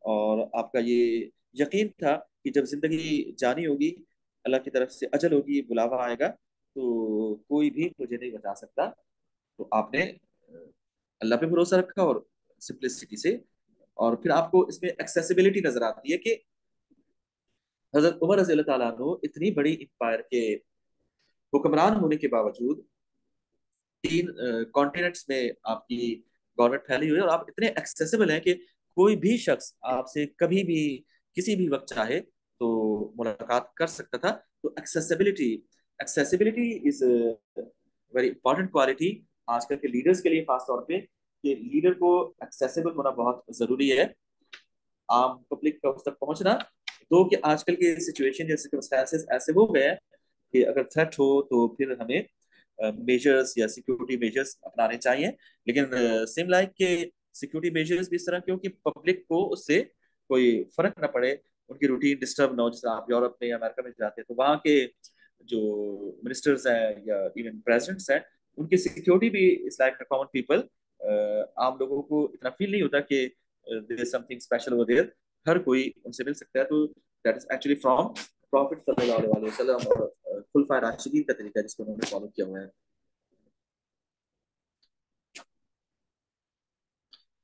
और आपका ये यकीन था कि जब जिंदगी जानी होगी, अल्लाह की तरफ से अजल होगी, बुलावा आएगा, तो कोई भी मुझे नहीं बचा सकता। तो आपने अल्लाह पे भरोसा रखा और सिंप्लिसिटी से। और फिर आपको इसमें एक्सेसिबिलिटी नजर आती है कि हजरत उमर रजी अल्लाह तआला अन्हु इतनी बड़ी इंपायर के हुक्मरान होने के बावजूद, तीन कॉन्टिनेंट्स में आपकी गवर्नमेंट फैली हुई है, और आप इतने एक्सेसिबल हैं कि कोई भी शख्स आपसे कभी भी किसी भी वक्त चाहे तो मुलाकात कर सकता था। तो accessibility accessibility is very important quality आजकल के लीडर्स के लिए, खास तौर पे कि लीडर को एक्सेसिबल होना बहुत जरूरी है, आम पब्लिक का उस तक पहुंचना। तो कि आजकल के सिचुएशन जैसे circumstances ऐसे हो गए हैं कि अगर थ्रेट हो तो फिर हमें मेजर्स या सिक्योरिटी मेजर्स अपनाने चाहिए। लेकिन सेम लाइक के सिक्योरिटी मेजर्स भी इस तरह के हो कि पब्लिक को उससे कोई फर्क ना पड़े, उनकी रूटीन डिस्टर्ब ना हो। जैसे आप यूरोप में या अमेरिका में जाते हैं, तो वहाँ के जो मिनिस्टर्स हैं या इवन प्रेसिडेंट्स हैं, उनकी सिक्योरिटी भी इस लाइक कॉमन पीपल, आम लोगों को इतना फील नहीं होता कि there is something special over there, हर कोई उनसे मिल सकता है। तो that is actually from prophet सल्लल्लाहु अलैहि वसल्लम, और खुलफाए राशिदीन का तरीका जिसको उन्होंने फॉलो किया हुआ है।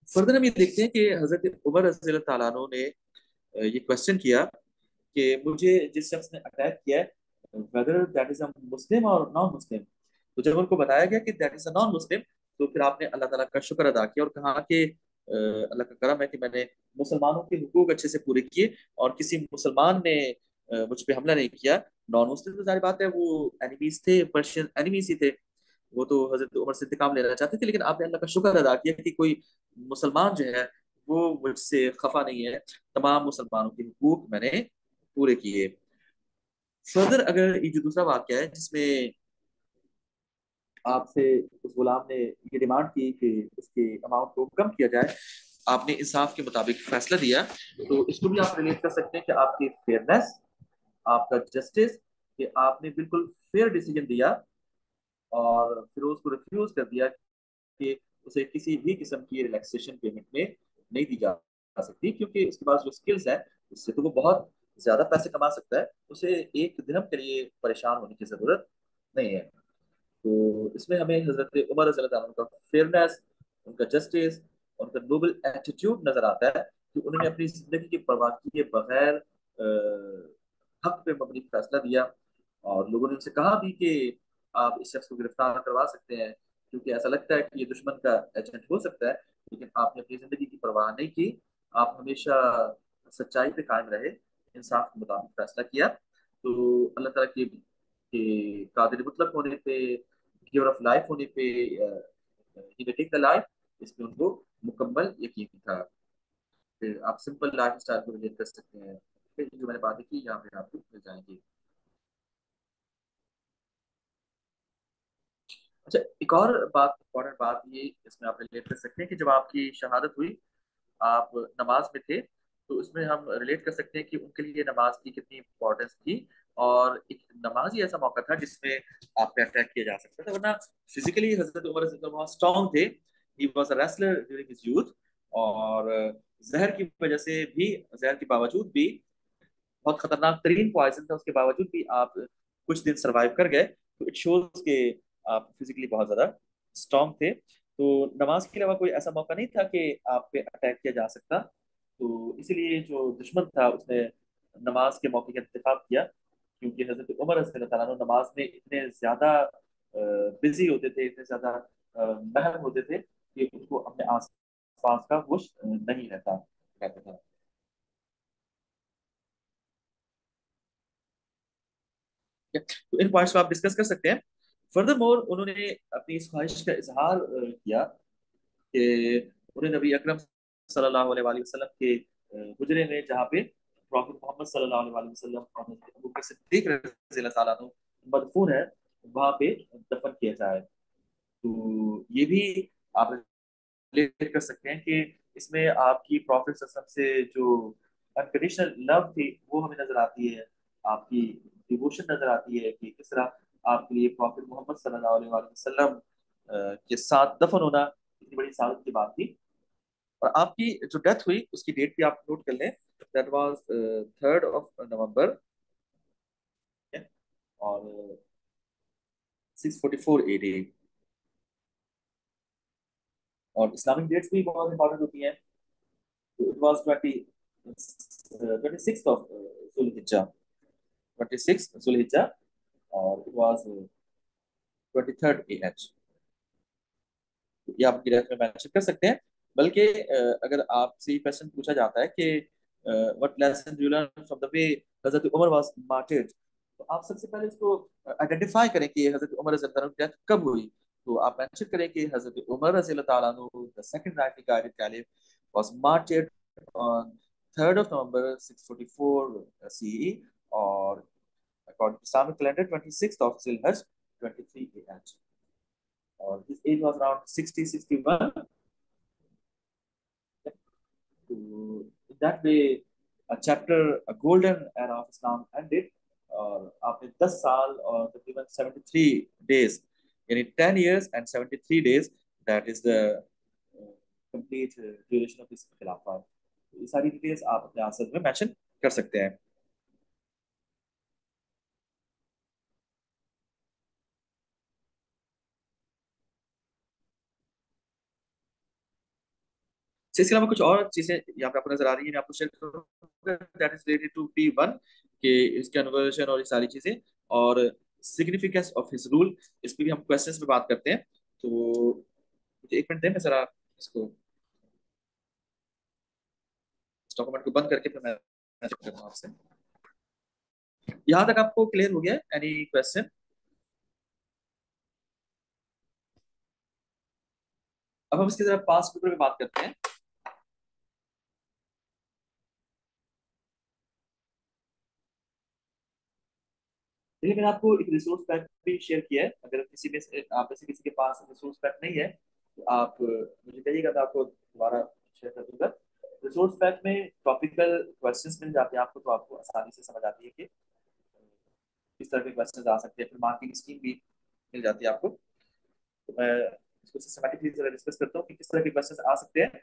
फर्दर हम ये देखते हैं कि हजरत उमर रज़ी अल्लाह तआला अन्हु ने ये क्वेश्चन किया कि मुझे जिस शख्स ने अटैक किया है, वेदर दैट इज अ मुस्लिम और नॉन मुस्लिम। तो जब उनको बताया गया कि that is a non Muslim, तो फिर आपने अल्लाह ताला का शुक्र अदा किया और कहा कि अल्लाह का करम है कि मैंने मुसलमानों के हुकूक अच्छे से पूरे किए, और किसी मुसलमान ने मुझ पे हमला नहीं किया। नॉन मुस्लिम तो जाहिर बात है वो एनिमीज थे, पर्शियन एनिमीज ही थे, वो तो हजरत उमर से इंतकाम लेना चाहते थे। लेकिन आपने अल्लाह का शुक्र अदा किया कि कोई मुसलमान जो है वो मुझसे खफा नहीं है, तमाम मुसलमानों के हुकूक मैंने पूरे किए। फर्दर अगर ये जो दूसरा वाक्य है जिसमें आपसे उस गुलाम ने ये डिमांड की कि उसके अमाउंट को कम किया जाए, आपने इंसाफ के मुताबिक फैसला दिया, तो इसको भी आप रिलेट कर सकते हैं कि आपकी फेयरनेस, आपका जस्टिस, कि आपने बिल्कुल फेयर डिसीजन दिया, और फिर उसको रिफ्यूज कर दिया कि उसे किसी भी किस्म की रिलैक्सेशन पेमेंट में नहीं दी जा सकती, क्योंकि उसके पास जो स्किल्स है उससे तो वो बहुत ज्यादा पैसे कमा सकता है, उसे एक दिनम के लिए परेशान होने की जरूरत नहीं है। तो इसमें हमें हजरत उमर रज़ी अल्लाह अन्हु का फेयरनेस, उनका जस्टिस, उनका नोबल एटीट्यूड नजर आता है कि उन्होंने अपनी जिंदगी की परवाह किए बगैर हक पे मबनी फैसला दिया। और लोगों ने उनसे कहा भी कि आप इस शख्स को गिरफ्तार करवा सकते हैं, क्योंकि ऐसा लगता है कि ये दुश्मन का एजेंट हो सकता है। लेकिन आपने अपनी जिंदगी की परवाह नहीं की, आप हमेशा सच्चाई पे कायम रहे, इंसाफ के मुताबिक फैसला किया। तो अल्लाह ताला के कादिर मुतलक होने पे, गिवर ऑफ लाइफ होने पे, he will take the life, इस पे उनको मुकम्मल यकीन था। फिर आप सिंपल लाइफ स्टाइल को रिलेट कर सकते हैं। फिर जो मैंने बातें की यहाँ पे आपको मिल जाएंगी। अच्छा, एक और बात, इम्पोर्टेंट बात ये इसमें आप रिलेट कर सकते हैं कि जब आपकी शहादत हुई, आप नमाज में थे, तो उसमें हम रिलेट कर सकते हैं कि उनके लिए नमाज की कितनी इंपॉर्टेंस थी। और एक नमाज ही ऐसा मौका था जिसमें आप पे अटैक किया जा सकता था, वरना फिजिकली हजरत उमर रज़ी अल्लाह बहुत स्ट्रांग थे। ही was a wrestler during his youth. और जहर की वजह से भी, जहर के बावजूद भी, बहुत खतरनाक तरीन पॉइजन था, उसके बावजूद भी आप कुछ दिन सरवाइव कर गए, तो इट शोज के आप फिजिकली बहुत ज्यादा स्ट्रांग थे। तो नमाज के अलावा कोई ऐसा मौका नहीं था कि आप पे अटैक किया जा सकता। तो इसीलिए जो दुश्मन था उसने नमाज के मौके का इंतखाब किया, क्योंकि हजरत उमर रज़ी अल्लाह तआला नमाज में इतने ज्यादा बिजी होते थे, इतने ज्यादा महव होते थे कि उनको अपने आस पास का होश नहीं रहता कहते थे। तो इन पॉइंट्स को आप डिस्कस कर सकते हैं। फर्दर मोर उन्होंने अपनी इस ख्वाहिश का इजहार किया कि उन्हें नबी अकरम सल्लल्लाहु अलैहि वसल्लम के हुजरे में, जहाँ पे प्रॉफेट मोहम्मद सल्लल्लाहु अलैहि वसल्लम और अबू बकर सिद्दीक रज़ी अल्लाह ताला अन्हु मदफून है, वहाँ पे दफन किया जाए। तो ये भी आप रिलेट कर सकते हैं कि इसमें आपकी प्रॉफिट से जो अनकंडीशनल लव थी वो हमें नजर आती है, आपकी डिवोशन नजर आती है कि किस तरह आपके लिए प्रॉफिट मोहम्मद सल्लल्लाहु अलैहि वसल्लम के साथ दफन होना इतनी बड़ी सादत की बात थी। और आपकी जो डेथ हुई उसकी डेट भी आप नोट कर लें, that was 3rd of November, और 644 AD। और इस्लामिक डेट्स भी बहुत इंपॉर्टेंट होती हैं। तो इट वाज 26 of Zulhijjah, और इट वाज 23rd AH। ये आप गिरफ्त में मेंशन कर सकते हैं। बल्कि अगर आपसे ये क्वेश्चन पूछा जाता है कि what lesson you learn from the way Hazrat Umar was मार्टिर्ड, तो आप सबसे पहले इसको आइडेंटिफाई करें कि हजरत उमर रज़ी अल्लाह की डेथ कब हुई। तो आप मेंशन करें कि हजरत उमर रज़ी अल्लाह ताला अन्हु, the second rightly guided caliph, was martyred on 3rd of November 644 CE, और according to Islamic calendar 26th of Zilhaj 23 AH। और his age was around 60-61। तो in that way a chapter, a golden era of Islam ended। और आपने 10 साल और तकरीबन 73 days, यानी 10 years and 73 days, that is the complete duration of this खिलाफत। तो ये सारी डिटेल्स आप अपने आंसर में मेंशन कर सकते हैं। तो इसके अलावा कुछ और चीजें यहाँ पे आपको नजर आ रही है, मैं आपको शेयर करूंगा, that is related to P1 के इसके कन्वर्जन और ये सारी चीजें, और सिग्निफिकेंस ऑफ हिज रूल, इस पे भी हम क्वेश्चंस पे बात करते हैं। तो मुझे एक मिनट दें, मैं जरा इसको, इस डॉक्यूमेंट को बंद करके फिर मैं चेक करता हूँ आपसे। यहाँ तक आपको क्लियर हो गया? Any question? अब हम इसकी जरा पास्ट पेपर पे बात करते हैं। देखिए, मैंने आपको एक रिसोर्स पैक भी शेयर किया है, अगर किसी में आप में से किसी के पास रिसोर्स पैक नहीं है तो आप मुझे कहिएगा, तो आपको दोबारा शेयर कर दूंगा। रिसोर्स पैक में टॉपिकल क्वेश्चंस मिल जाते हैं आपको, तो आपको आसानी से समझ आती है कि किस तरह के क्वेश्चंस आ सकते हैं। फिर मार्किंग स्कीम भी मिल जाती है आपको। तो मैं इसको सिस्टमैटिकली जरा डिस्कस करता हूँ कि किस तरह के क्वेश्चंस आ सकते हैं।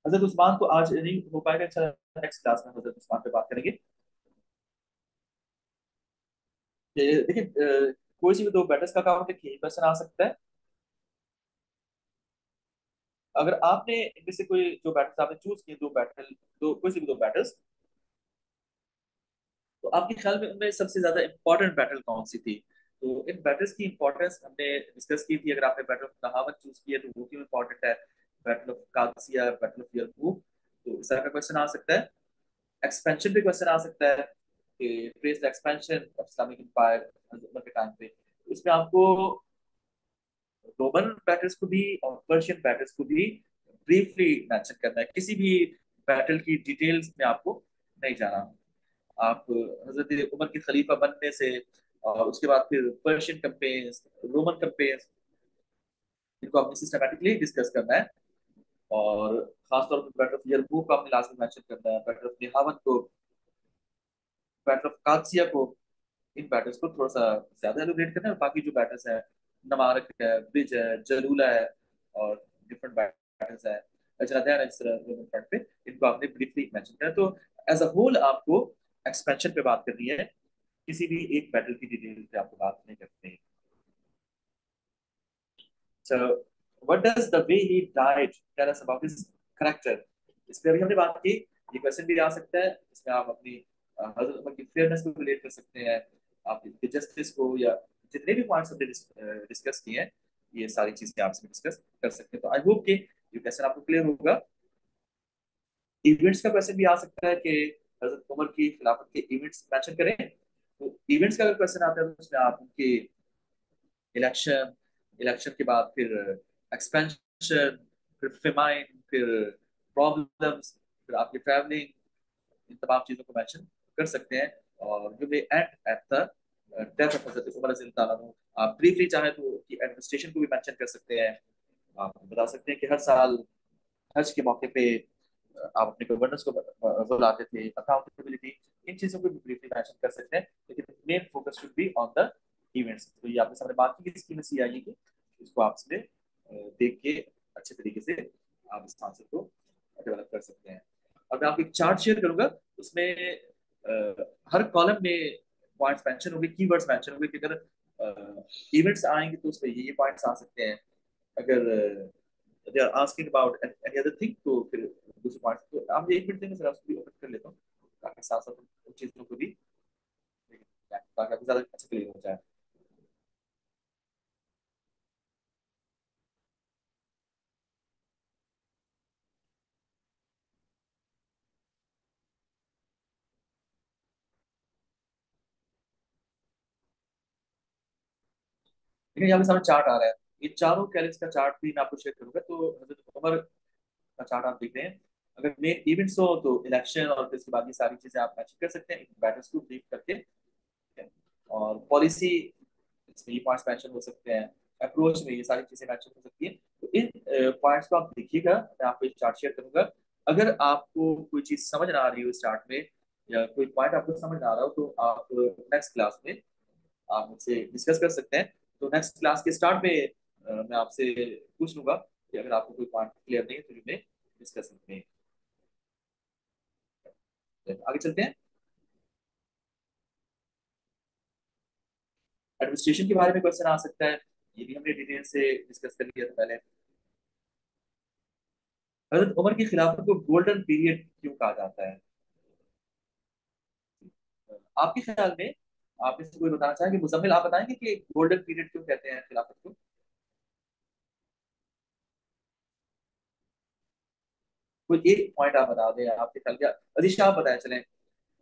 हजरत उस्मान तो आज नहीं हो पाएगा, अच्छा नेक्स्ट क्लास में हजरत उस्मान पे बात करेंगे। देखिए, कोई सी भी दो बैटर्स का काउंट एक ही क्वेश्चन आ सकता है। अगर आपने इनमें से कोई जो बैटल्स आपने चूज किए, दो बैटल, दो कोई से भी दो बैटल्स, तो आपके ख्याल में उनमें सबसे ज्यादा इंपॉर्टेंट बैटल कौन सी थी? तो इन बैटल्स की इंपॉर्टेंस हमने डिस्कस की थी। अगर आपने बैटल ऑफ दहावत चूज किया तो वो क्यों इंपॉर्टेंट है, battle of Qadisiyyah, battle of यरमूक, तो इस तरह का क्वेश्चन आ सकता है। एक्सपेंशन पे क्वेश्चन आ सकता है कि trace the expansion of Islamic empire Umar के टाइम पे, तो इसमें आपको रोमन बैटल्स को भी और पर्शियन बैटल्स को भी ब्रीफली मेंशन करना है। किसी भी बैटल की डिटेल्स में आपको नहीं जाना। आप हजरत उमर के खलीफा बनने से और उसके बाद फिर पर्शियन कंपेन्स, रोमन कंपेन्स, इनको आपने सिस्टमैटिकली डिस्कस करना है। और खासतौर पर बैटल ऑफ यरमूक को आपने लास्ट में मेंशन करना है, बैटल ऑफ निहावन को, बैटल ऑफ कादसिया को। इन बैटल्स को थोड़ा सा ज्यादा एलोबरेट करना है। और बाकी जो बैटल्स है, नमारक है, ब्रिज है, जलूला है, और डिफरेंट बैटल्स है, अजनादैन है, जिस तरह रोमन फ्रंट पे, इनको आपने ब्रीफली मेंशन करना है। तो एज अ होल आपको एक्सपेंशन पे बात करनी है, किसी भी एक बैटल की डिटेल पे आपको बात नहीं करनी। So, what does the way he died tell us about his character? इस पे अभी हमने बात की। ये क्वेश्चन भी आ सकता है, इसमें आप अपनी हजरत उमर की फेयरनेस को रिलेट कर सकते हैं, आप जस्टिस को, या जितने भी पॉइंट्स हमने डिस्कस किए हैं, ये सारी चीजें आप इसमें डिस्कस कर सकते हैं। तो आई होप कि ये क्वेश्चन आपको क्लियर होगा। इवेंट्स का क्वेश्चन भी आ सकता है कि हजरत उमर की खिलाफत के इवेंट्स मेंशन करें। तो इवेंट्स का अगर क्वेश्चन आता है तो उसमें आप उनके इलेक्शन, इलेक्शन के बाद फिर एक्सपेंशन, फिर फेमाइन, फिर प्रॉब्लम्स, फिर आपकी ट्रैवलिंग, इन तमाम चीजों को मेंशन कर सकते हैं। और you may and at the death of Hazrat Umar रज़ी अल्लाह तआला अन्हु। आप ब्रीफली चाहे तो की एडमिनिस्ट्रेशन को भी मेंशन कर सकते हैं। आप बता सकते हैं कि हर साल हज के मौके पे आप अपने गवर्नर्स को बुलाते थे, अकाउंटेबिलिटी, इन चीजों को भी ब्रीफली मेंशन कर सकते हैं। लेकिन main focus should be on the events. तो ये आपने सामने बात की इसकी में सी आई की, इसको आप इसमें देख के अच्छे तरीके से आप इस आंसर को डेवलप कर सकते हैं। और मैं आपको एक चार्ट शेयर करूंगा, उसमें हर कॉलम में पॉइंट्स मेंशन होंगे, कीवर्ड्स मेंशन होंगे कि अगर इवेंट्स आएंगे तो उसमें ये पॉइंट्स आ सकते हैं। अगर they are asking about any other thing तो फिर दूसरे पॉइंट। तो आप एक मिनट देंगे सर, उसको भी ओपन कर लेता हूँ ताकि साथ साथ उन चीजों को भी ताकि आपको ज्यादा अच्छा क्लियर हो जाए। लेकिन यहाँ पे सामने चार्ट आ रहा है, ये चारों कैलिप्स का चार्ट भी मैं आपको शेयर करूंगा। तो हजरत उमर का चार्ट आप देख रहे हैं। अगर मेन इवेंट्स हो तो इलेक्शन, और फिर इसके बाद ये सारी चीजें आप मैच कर सकते हैं बैटल्स को ब्रीफ करके। ठीक है? और पॉलिसी, इसमें ये पॉइंट्स मेंशन हो सकते हैं। अप्रोच में ये सारी चीजें मेंशन हो सकती हैं। तो इन पॉइंट्स को आप देखिएगा, मैं आपको एक चार्ट शेयर करूंगा। अगर आपको कोई चीज समझ ना आ रही हो इस चार्ट में, या कोई पॉइंट आपको समझ ना आ रहा हो, तो आप नेक्स्ट क्लास में आप मुझसे डिस्कस कर सकते हैं। तो नेक्स्ट क्लास के स्टार्ट में मैं आपसे पूछ लूंगा कि अगर आपको कोई पॉइंट क्लियर नहीं है तो हमें डिस्कस में आगे चलते हैं। एडमिनिस्ट्रेशन के बारे में क्वेश्चन आ सकता है, ये भी हमने डिटेल से डिस्कस कर लिया था पहले। हजरत उमर की खिलाफत को गोल्डन पीरियड क्यों कहा जाता है? आपके ख्याल में आप इससे कोई बताना चाहेंगे? मुजम्मिल आप बताएंगे कि गोल्डन पीरियड क्यों कहते हैं खिलाफत को? कोई एक पॉइंट आप बता दें आपके ख्याल का। अजीश आप बताएं चलें,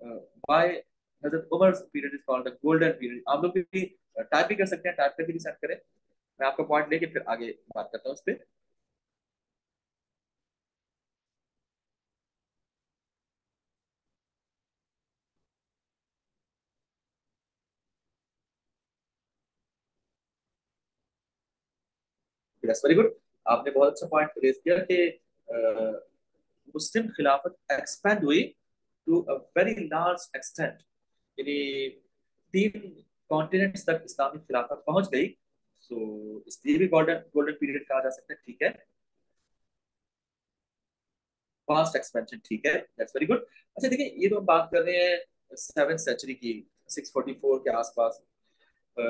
why Hazrat Umar period is called the golden period. आप लोग भी टाइप भी कर सकते हैं, टाइप करके भी सेंड करें। मैं आपका पॉइंट लेके फिर आगे बात करता हूँ उस पर। Yes, very good. आपने बहुत अच्छा पॉइंट रेज किया कि मुस्लिम खिलाफत एक्सपैंड हुई to a very large extent, यानी 3 कॉन्टिनेंट्स तक इस्लामी खिलाफत पहुंच गई। सो इसलिए भी गोल्डन गोल्डन पीरियड कहा जा सकता है। ठीक है, फास्ट एक्सपेंशन, ठीक है, दैट्स वेरी गुड। अच्छा देखिए, ये तो हम बात कर रहे हैं 7th सेंचुरी की, 644 के आसपास। अ,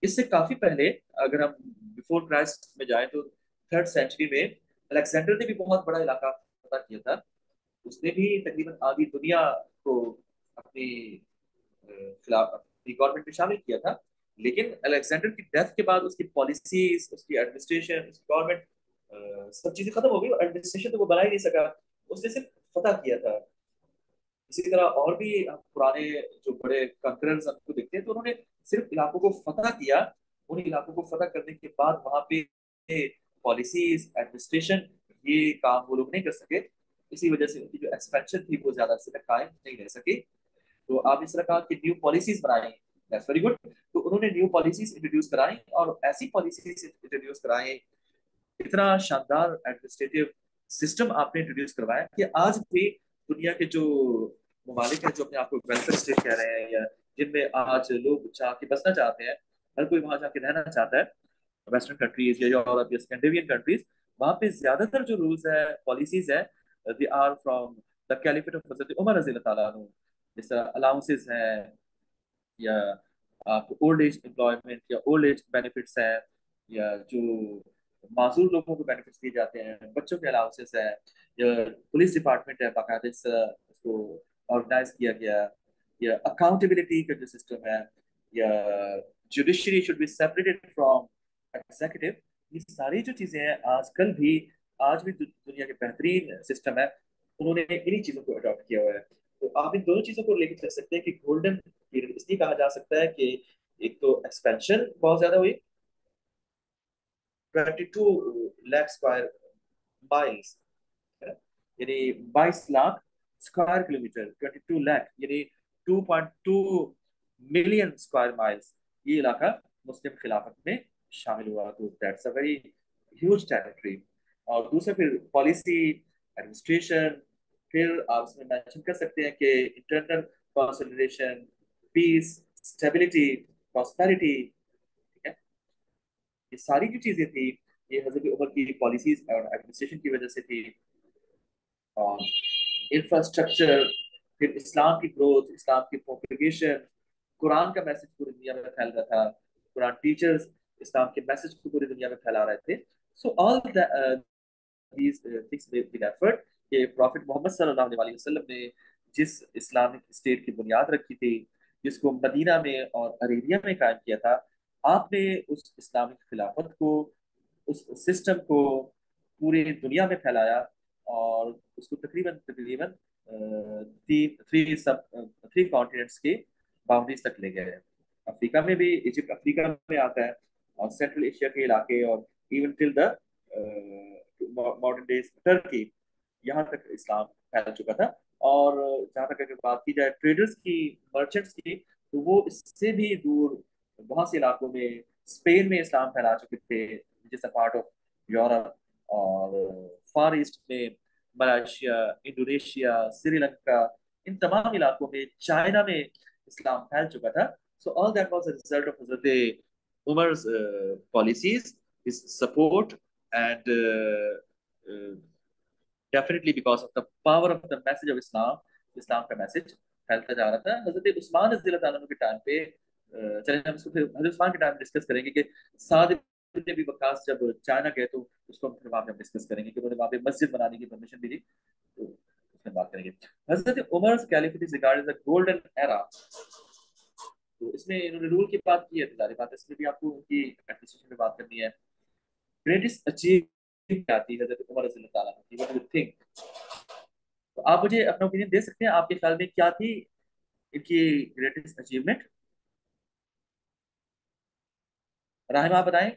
इससे काफी पहले, अगर हम बिफोर क्राइस्ट में जाए तो 3rd सेंचुरी में अलेक्जेंडर ने भी बहुत बड़ा इलाका फतह किया था। उसने भी तकरीबन आधी दुनिया को अपनी खिलाफ अपनी गवर्नमेंट में शामिल किया था। लेकिन अलेक्जेंडर की डेथ के बाद उसकी पॉलिसीज, उसकी एडमिनिस्ट्रेशन, उसकी गवर्नमेंट, सब चीजें खत्म हो गई। एडमिनिस्ट्रेशन तो वो बना ही नहीं सका, उसने सिर्फ फतह किया था। इसी तरह और भी हम पुराने जो बड़े कंकरर्स हमको देखते हैं, तो उन्होंने सिर्फ इलाकों को फतह किया। उन इलाकों को फतह करने के बाद वहां पे पॉलिसीज, एडमिनिस्ट्रेशन, ये काम वो लोग नहीं कर सके। इसी वजह से उनकी जो एक्सपेंशन थी वो ज्यादा समय कायम नहीं रह सकी। तो आप इस तरह कहा कि न्यू पॉलिसीज बनाई, दैट्स वेरी गुड। तो उन्होंने न्यू पॉलिसीज इंट्रोड्यूस कराई, और ऐसी पॉलिसीज इंट्रोड्यूस कराई, इतना शानदार एडमिनिस्ट्रेटिव सिस्टम आपने इंट्रोड्यूस करवाया कि आज भी दुनिया के जो ममालिक हैं जो अपने आप को वेलफेयर स्टेट कह रहे हैं, या जिनमें आज लोग जाके बसना चाहते हैं, हर कोई वहां जाके रहना चाहता है, वेस्टर्न कंट्रीज या यूरोप या स्कैंडिनेवियन कंट्रीज, वहां पे ज्यादातर जो रूल्स है, पॉलिसीज है, they are from the caliphate of Hazrat Umar रजी अल्लाह ताला अन्हु। जैसे अलाउंसेस हैं, या आपको ओल्ड एज एम्प्लॉयमेंट या ओल्ड एज बेनिफिट्स है, या जो माजूर लोगों को बेनिफिट्स दिए जाते हैं, बच्चों के अलाउंसेस है, या पुलिस डिपार्टमेंट है बाकायदा इसको ऑर्गेनाइज किया गया, या अकाउंटेबिलिटी का जो सिस्टम है, या judiciary should be separated from executive. ये सारी जो चीजें हैं आजकल भी, आज भी दुनिया के बेहतरीन सिस्टम है, उन्होंने इन्हीं चीजों को अडॉप्ट किया हुआ है। तो आप इन दोनों चीजों को लेकर चल सकते हैं कि गोल्डन पीरियड इसलिए कहा जा सकता है कि एक तो एक्सपेंशन बहुत ज्यादा हुई, 22 लाख स्क्वायर माइल्स, यानी 22 लाख स्क्वायर किलोमीटर, 22 लाख यानी 2.2 मिलियन स्क्वायर माइल्स, ये इलाका मुस्लिम खिलाफत में शामिल हुआ। तो that's a very huge territory. और दूसरा फिर पॉलिसी, एडमिनिस्ट्रेशन, फिर आप इसमें मेंशन कर सकते हैं कि internal consolidation, peace, stability, prosperity, ठीक है। ये सारी जो चीजें थी, ये हजरत उमर की पॉलिसीज और एडमिनिस्ट्रेशन की वजह से थी। और इंफ्रास्ट्रक्चर, फिर इस्लाम की ग्रोथ, इस्लाम की प्रोपेगेशन, कुरान का मैसेज पूरी दुनिया में फैल रहा था, कुरान टीचर्स इस्लाम के मैसेज को पूरी दुनिया में फैला रहे थे। So all these things with effort कि प्रॉफिट मोहम्मद सल्लल्लाहु अलैहि वसल्लम ने जिस इस्लामिक स्टेट की बुनियाद रखी थी, जिसको मदीना में और अरेबिया में कायम किया था, आपने उस इस्लामिक खिलाफत को, उस सिस्टम को पूरी दुनिया में फैलाया, और उसको तकरीबन तकरीबन थ्री सब थ्री कॉन्टिनेंट्स के बाउंड्रीज तक ले गए हैं। अफ्रीका में भी, इजिप्ट अफ्रीका में आता है, और सेंट्रल एशिया के इलाके, और even till the modern days Turkey, यहाँ तक इस्लाम फैल चुका था। और जहाँ तक अगर बात की जाए ट्रेडर्स की, मर्चेंट्स की, तो वो इससे भी दूर बहुत से इलाकों में, स्पेन में इस्लाम फैला चुके थे, जिस पार्ट ऑफ यूरोप, और फार ईस्ट में मलेशिया, इंडोनेशिया, श्रीलंका, इन तमाम इलाकों में, चाइना में इस्लाम फैल चुका था। So all that was a result of Hazrat उमर's policies, his support, and definitely because of the power of the message of Islam, इस्लाम का मैसेज फैलता जा रहा था। हजरत उस्मान रज़ी अल्लाह तआला अन्हु के टाइम पे, चलिए हम इसको फिर हजरत उस्मान के टाइम डिस्कस करेंगे कि साद इब्न अबी वक्कास जब चाइना गए, तो उसको हम फिर वहां पे हम डिस्कस करेंगे कि उन्होंने वहां पे मस्जिद बनाने की परमिशन दी थी, तो उसमें बात करेंगे। Hazrat Umar caliphate is regarded as a golden era. तो इसमें इन्होंने रूल की बात की है, तो जारी बात है इसमें भी आपको उनकी एडमिनिस्ट्रेशन में बात करनी है। ग्रेटेस्ट अचीव क्या थी हजरत उमर रज़ी अल्लाह तआला अन्हु की, व्हाट डू यू थिंक? तो आप मुझे अपना ओपिनियन दे सकते हैं, आपके ख्याल में क्या थी इनकी ग्रेटेस्ट अचीवमेंट? राहिमा आप बताएं,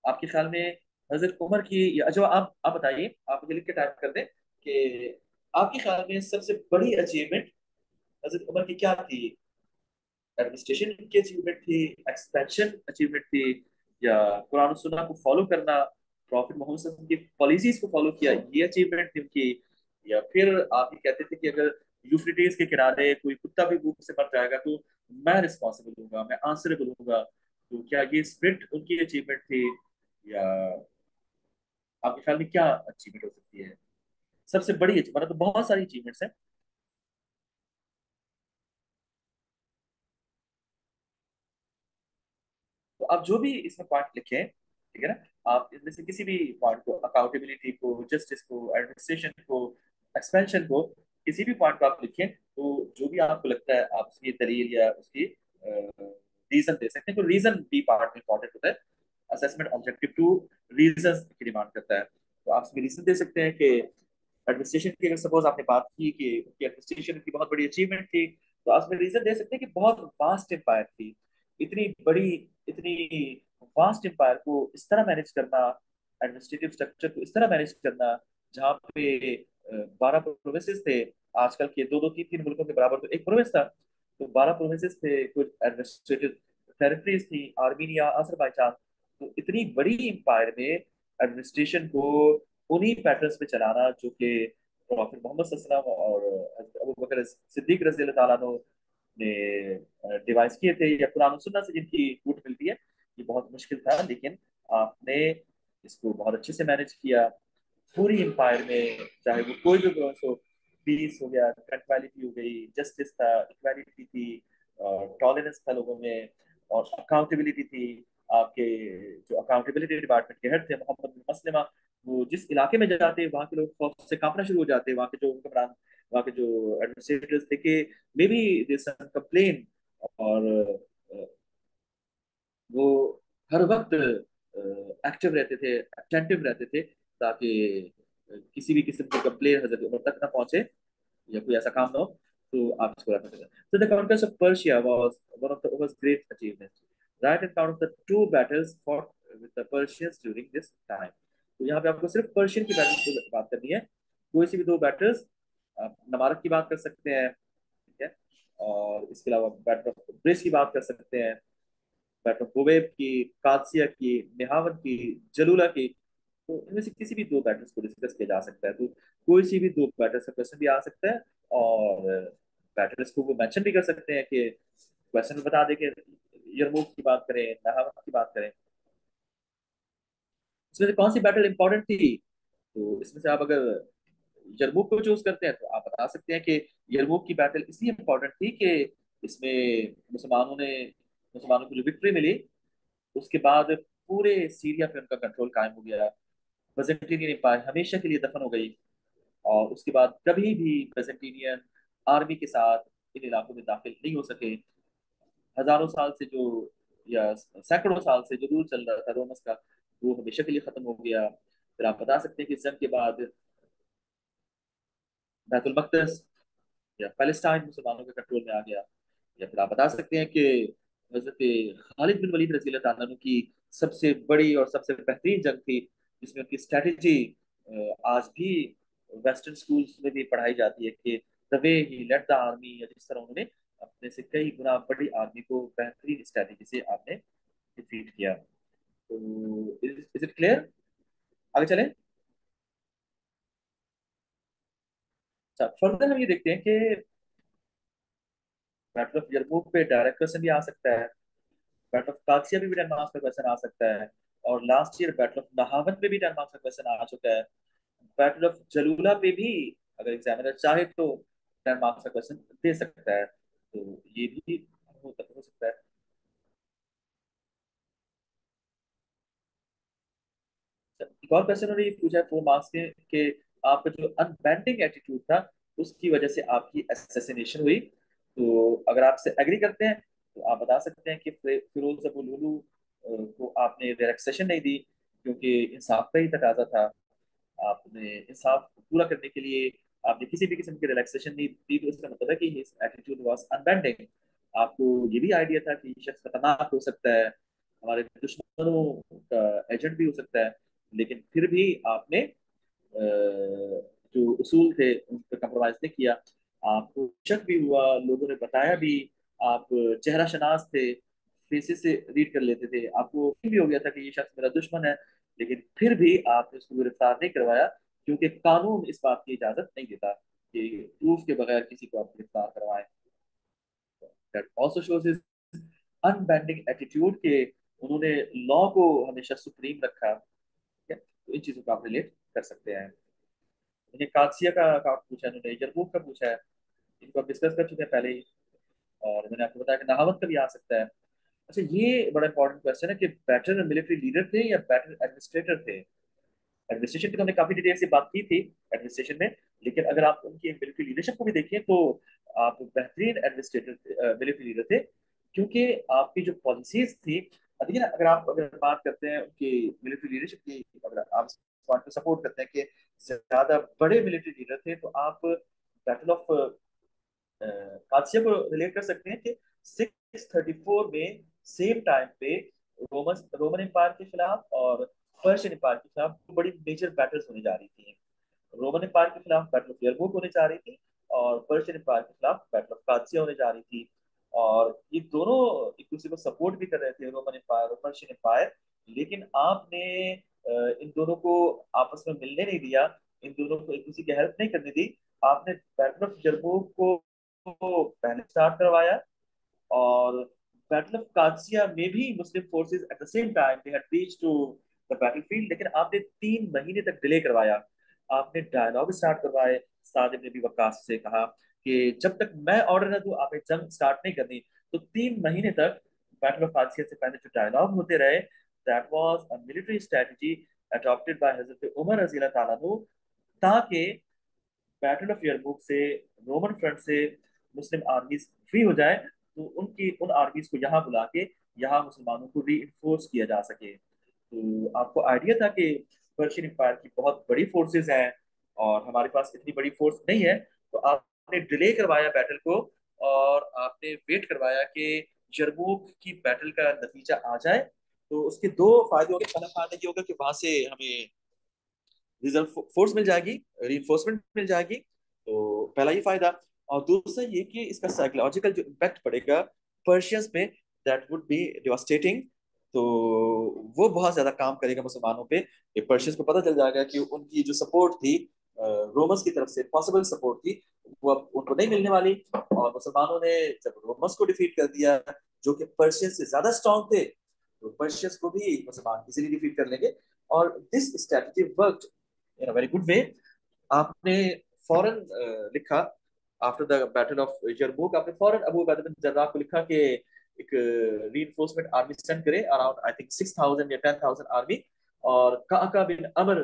आपके ख्याल में हजरत उमर की, या जो आप बताइए, आप मुझे लिख के टाइप कर दें कि आपके ख्याल में सबसे बड़ी अचीवमेंट हजरत उमर की क्या थी? एडमिनिस्ट्रेशन की अचीवमेंट थी, एक्सपेंशन अचीवमेंट थी, या कुरान और सुन्नह को फॉलो करना, प्रॉफिट मोहम्मद सल्लल्लाहु अलैहि वसल्लम की पॉलिसीज को फॉलो किया, ये अचीवमेंट थी उनकी? या फिर आप ये कहते थे कि अगर यूफ्रेटिस के किनारे कोई कुत्ता भी भूख से मर जाएगा तो मैं रिस्पॉन्सिबल हूँ, मैं आंसरेबल हूँ? तो क्या ये स्प्रिट उनकी अचीवमेंट थी, या आपके ख्याल में क्या अचीवमेंट हो सकती है सबसे बड़ी मतलब? तो बहुत सारी अचीवमेंट्स हैं। तो आप जो भी इसमें पॉइंट लिखें, ठीक है ना। आप इनमें से किसी भी पॉइंट को, अकाउंटेबिलिटी को, जस्टिस को, एडमिनिस्ट्रेशन को, एक्सपेंशन को, किसी भी पॉइंट को आप लिखें तो जो भी आपको लगता है आप उसकी दलील या उसकी रीजन दे सकते हैं। तो रीजन भी पार्ट में इंपॉर्टेंट होता है। असेसमेंट ऑब्जेक्टिव टू रीजन की डिमांड करता है। तो आप उसमें रीजन दे सकते हैं कि एडमिनिस्ट्रेशन की, अगर सपोज आपने बात की कि उनकी एडमिनिस्ट्रेशन की बहुत बड़ी अचीवमेंट थी, तो आप उसमें रीजन दे सकते हैं कि बहुत वास्ट एम्पायर थी, इतनी बड़ी, इतनी वास्ट एम्पायर को इस तरह मैनेज करना, एडमिनिस्ट्रेटिव स्ट्रक्चर को इस तरह मैनेज करना, जहाँ पे 12 प्रोविंसेस थे, आजकल के दो दो तीन तीन मुल्कों के बराबर तो एक प्रोविंस था, तो 12 प्रोविंसेस थे, कुछ एडमिनिस्ट्रेटिव टेरिटरीज थी, आर्मीनिया, अजरबैजान। तो इतनी बड़ी एम्पायर में एडमिनिस्ट्रेशन को उन्हीं पैटर्न्स पे चलाना जो कि प्रॉफिट मोहम्मद सल्लल्लाहु अलैहि वसल्लम और हज़रत अबू बकर सिद्दीक रज़ी अल्लाह तआला अन्हु ने डिवाइस किए थे, या कुरान और सुन्नत से जिनकी कूट मिलती है, ये बहुत मुश्किल था, लेकिन आपने इसको बहुत अच्छे से मैनेज किया। पूरी एम्पायर में चाहे वो कोई भी प्रोविंस हो, पीस हो गया, ट्रैंक्विलिटी हो गई, जस्टिस था, इक्वालिटी थी, टॉलरेंस था लोगों में, और अकाउंटेबिलिटी थी। आपके जो अकाउंटेबिलिटी डिपार्टमेंट के हेड थे मोहम्मद बिन मसलिमा, वो जिस इलाके में जाते वहाँ के लोग खौफ से कांपना शुरू हो जाते, वहाँ के जो हुक्मरान, वहाँ के जो एडमिनिस्ट्रेटर्स थे कि मे बी दिस कंप्लेन, और वो हर वक्त एक्टिव रहते थे, अटेंटिव रहते थे, ताकि किसी भी किस्म की कंप्लेन हजरत उमर तक ना पहुंचे या कोई ऐसा काम ना हो, तो आप इसको रख सकते हैं। So the conquest of Persia was one of the was great achievement. Write an account of the two battles fought with the Persians during this time. तो यहाँ पे आपको सिर्फ पर्शियन की बैटल की बात करनी है, कोई सी भी दो बैटल्स, आप नमारक की बात कर सकते हैं, ठीक है, और इसके अलावा बैटल ऑफ ब्रिज की बात कर सकते हैं, बैटल ऑफ बुवेब की, कादसिया की, निहावन की, जलूला की। तो इनमें से किसी भी दो बैटल्स को डिस्कस किया जा सकता है। तो कोई सी भी दो बैटल्स का क्वेश्चन भी आ सकता है, और बैटल्स को वो मेंशन भी कर सकते हैं कि क्वेश्चन में बता दे कि यरमूक की बात करें, नहावन की बात करें, इसमें से कौन सी बैटल इंपॉर्टेंट थी। तो इसमें से आप अगर यरमूक को चूज करते हैं तो आप बता सकते हैं कि यरमूक की बैटल इसलिए इंपॉर्टेंट थी कि इसमें मुसलमानों को जो विक्ट्री मिली, उसके बाद पूरे सीरिया पे उनका कंट्रोल कायम हो गया। byzantine एम्पायर हमेशा के लिए दफन हो गई, और उसके बाद कभी भी byzantine आर्मी के साथ इन इलाकों में दाखिल नहीं हो सके। हजारों साल से जो, या सैकड़ों साल से जो रूल चल रहा था रोमस का, वो हमेशा के लिए खत्म हो गया। फिर आप बता सकते हैं कि इस जंग के बाद बैतुल मक़दस या पैलेस्टाइन मुसलमानों के कंट्रोल में आ गया। या फिर आप बता सकते हैं कि हजरत खालिद बिन वलीद रजी अल्लाह तआला की सबसे बड़ी और सबसे बेहतरीन जंग थी, जिसमें उनकी स्ट्रेटेजी आज भी वेस्टर्न स्कूल्स में भी पढ़ाई जाती है कि the way he led the army, या जिस तरह उन्होंने अपने से कई गुना बड़ी आर्मी को बेहतरीन स्ट्रेटेजी से आपने डिफीट किया। तो इज इट क्लियर? आगे चलें। अच्छा, फर्दर हम ये देखते हैं कि बैटल ऑफ यरमूक पे डायरेक्ट क्वेश्चन भी आ सकता है, बैटल ऑफ कादसिया में भी 10 मार्क्स का क्वेश्चन आ सकता है, और लास्ट ईयर बैटल ऑफ नहावन में भी 10 मार्क्स का क्वेश्चन आ चुका है। बैटल ऑफ जलूला पे भी अगर एग्जामिनर चाहे तो 10 मार्क्स का क्वेश्चन दे सकता है। तो ये भी हो सकता है। एक और क्वेश्चन उन्होंने ये पूछा है 4 मार्क्स के कि आपका जो अनबेंडिंग एटीट्यूड था, उसकी वजह से आपकी असैसिनेशन हुई। तो अगर आपसे एग्री करते हैं तो आप बता सकते हैं कि फिरोज अबू लुलू को आपने रिलैक्सेशन नहीं दी, क्योंकि इंसाफ का ही तकाजा था। आपने इंसाफ पूरा करने के लिए आपने किसी भी किस्म की रिलैक्सेशन नहीं दी, तो इसका मतलब है कि हिज एटीट्यूड वाज अनबेंडिंग। आपको ये भी आइडिया था कि ये शख्स खतरनाक हो सकता है, हमारे दुश्मनों का एजेंट भी हो सकता है, लेकिन फिर भी आपने जो उसूल थे उन पर कंप्रोमाइज नहीं किया। आपको शक भी हुआ, लोगों ने बताया भी, आप चेहरा शनास थे, फेसेस से रीड कर लेते थे, आपको भी हो गया था कि ये शख्स मेरा दुश्मन है, लेकिन फिर भी आपने उसको गिरफ्तार नहीं करवाया, क्योंकि कानून इस बात की इजाजत नहीं देता कि प्रूफ के बगैर किसी को आप गिरफ्तार करवाएं। That also shows his unbending attitude के उन्होंने लॉ को हमेशा सुप्रीम रखा। ठीक है, तो इन चीजों को आप रिलेट कर सकते हैं। उन्हें कादसिया का अकाउंट पूछा है, उन्होंने यरमूक का पूछा है, इनको आप डिस्कस कर चुके हैं पहले ही, और मैंने आपको बताया कि नहावत का भी आ सकता है। अच्छा, ये बड़ा इंपॉर्टेंट क्वेश्चन है कि बेटर मिलिट्री लीडर थे या बेटर एडमिनिस्ट्रेटर थे। एडमिनिस्ट्रेशन की तो हमने काफी डिटेल से बात की थी एडमिनिस्ट्रेशन में, लेकिन अगर आप उनकी मिलिट्री लीडरशिप को भी देखें तो आप बेहतरीन एडमिनिस्ट्रेटर मिलिट्री लीडर थे, क्योंकि आपकी जो पॉलिसीज थी, देखिए ना, अगर बात करते हैं उनकी मिलिट्री लीडरशिप की, अगर आप इस पॉइंट को सपोर्ट करते हैं कि ज्यादा बड़े मिलिट्री लीडर थे, तो आप बैटल ऑफ कादसिया को रिलेट कर सकते हैं कि 634 में सेम टाइम पे रोमन रोमन एम्पायर के खिलाफ और पर्शियन एम्पायर के खिलाफ दो बड़ी मेजर बैटल्स होने जा रही थी। रोमन एम्पायर के खिलाफ बैटल ऑफ यरमूक होने जा रही थी, और पर्शियन एम्पायर के खिलाफ बैटल ऑफ कादसिया होने जा रही थी। और ये दोनों एक दूसरे को सपोर्ट भी कर रहे थे, रोमन एम्पायर और पर्शियन एम्पायर। लेकिन आपने इन दोनों को आपस में मिलने नहीं दिया, इन दोनों को एक दूसरे की हेल्प नहीं करने दी। आपने बैटल ऑफ यरमूक को पहले स्टार्ट करवाया, और बैटल ऑफ कादसिया में भी Muslim forces at the same time they had reached to the battlefield, लेकिन आपने 3 महीने तक डिले करवाया। आपने डायलॉग स्टार्ट करवाए, साद इब्न अबी वक्कास से कहा कि जब तक मैं ऑर्डर न दूं आपने जंग स्टार्ट नहीं करनी। तो 3 महीने तक बैटल ऑफ कादसिया से पहले जो डायलॉग होते रहे, that was a military strategy adopted by हजरत उमर रजी अल्लाह ताला अन्हु, ताकि बैटल ऑफ यरमुक से, रोमन फ्रंट से मुस्लिम आर्मीज फ्री हो जाए, तो उन आर्मीज को यहाँ बुला के यहाँ मुसलमानों को री किया जा सके। तो आपको आइडिया था कि पर्शियन एम्पायर की बहुत बड़ी फोर्सेस हैं और हमारे पास इतनी बड़ी फोर्स नहीं है, तो आपने डिले करवाया बैटल को, और आपने वेट करवाया कि यरमुक की बैटल का नतीजा आ जाए। तो उसके दो फायदे होंगे। पहला फायदा ये होगा कि वहां से हमें रिजर्व फोर्स मिल जाएगी, रीइंफोर्समेंट मिल जाएगी, तो पहला ही फायदा। और दूसरा ये कि इसका साइकोलॉजिकल जो इम्पैक्ट पड़ेगा पर्शियंस पे, दैट वुड बी डिवास्टेटिंग। तो वो बहुत ज्यादा काम करेगा मुसलमानों पे। ये पर्शियंस को पता चल जाएगा कि उनकी जो सपोर्ट थी रोमन्स की तरफ से, पॉसिबल सपोर्ट थी, वो अब उनको नहीं मिलने वाली। और मुसलमानों ने जब रोमन्स को डिफीट कर दिया, जो कि पर्शियंस से ज्यादा स्ट्रांग थे, तो पर्शियंस को भी मुसलमान इजीली डिफीट कर लेंगे। और this strategy worked in a very good way. आपने फौरन लिखा आफ्टर द बैटल ऑफ यरमुक, आपने फौरन अबू उबैदा बिन जर्राह को लिखा कि एक रीइंफोर्समेंट आर्मी सेंड करे, अराउंड आई थिंक 6,000 या 10,000 आर्मी। और काका बिन अमर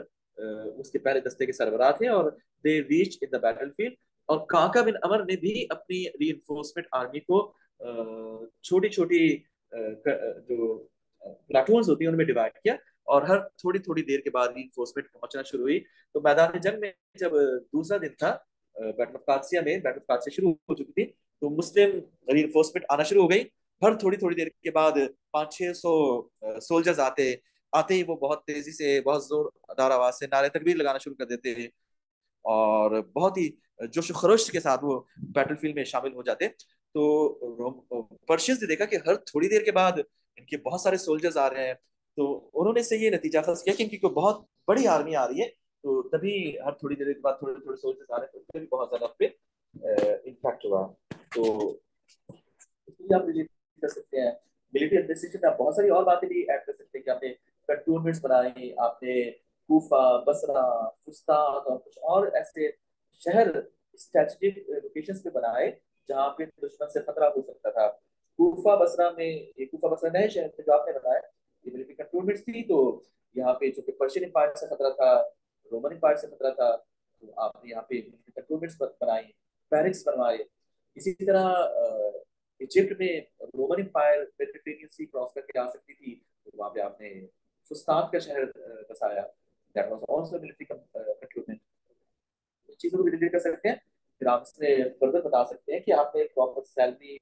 उसके पहले दस्ते के सरबराह थे, और they reach in the battlefield. और काका बिन अमर ने भी अपनी रीइंफोर्समेंट आर्मी को छोटी छोटी जो प्लाटून्स होती है उनमें डिवाइड किया, और हर थोड़ी थोड़ी देर के बाद रीइंफोर्समेंट पहुंचना शुरू हुई। तो मैदान जंग में जब दूसरा दिन था, बैटल ऑफ कादसिया शुरू हो चुकी थी, तो मुस्लिम रीइंफोर्समेंट आना शुरू हो गई। हर थोड़ी थोड़ी देर के बाद 500-600 सोल्जर्स आते आते ही वो बहुत तेजी से, बहुत जोरदार आवाज से नारे तकबीर लगाना शुरू कर देते हैं, और बहुत ही जोश खरोश के साथ वो बैटलफील्ड में शामिल हो जाते। तो पर्शियंस ने देखा कि हर थोड़ी देर के बाद इनके बहुत सारे सोल्जर्स आ रहे हैं, तो उन्होंने से ये नतीजा अखज किया कि इनकी कोई बहुत बड़ी आर्मी आ रही है। तो तभी हर थोड़ी देर के बाद थोड़े थोड़े सोल्जर्स आ रहे हैं, तो उससे भी बहुत ज्यादा पे इम्पैक्ट हुआ। तो इसलिए आप रिलेट कर सकते हैं मिलिट्री एडमिनिस्ट्रेशन में। आप बहुत सारी और बातें भी ऐड कर सकते हैं कि आपने कंटोनमेंट्स बनाए, आपने कूफा, बसरा, फुस्तात और कुछ और ऐसे शहर स्ट्रेटेजिक लोकेशंस पे बनाए जहाँ पे दुश्मन से खतरा हो सकता था। कूफा बसरा नए शहर थे जो आपने बनाए, ये मिलिट्री कंटोनमेंट्स थी। तो यहाँ पे जो कि पर्शियन एम्पायर से खतरा था, रोमन एम्पायर से खतरा था, तो आपने यहाँ पे कंटोनमेंट्स बनाई, बैरिक्स बनवाए। इसी तरह इजिप्ट में रोमन एम्पायर मेडिटेरेनियन सी क्रॉस करके आ सकती थी, तो वहां पे आपने फुस्तात का शहर बसाया, दैट वाज आल्सो मिलिट्री कंट्रोलमेंट। इस चीजों को भी रिलेट कर सकते हैं। फिर आप इसमें फर्दर बता सकते हैं कि आपने प्रॉपर सैलरी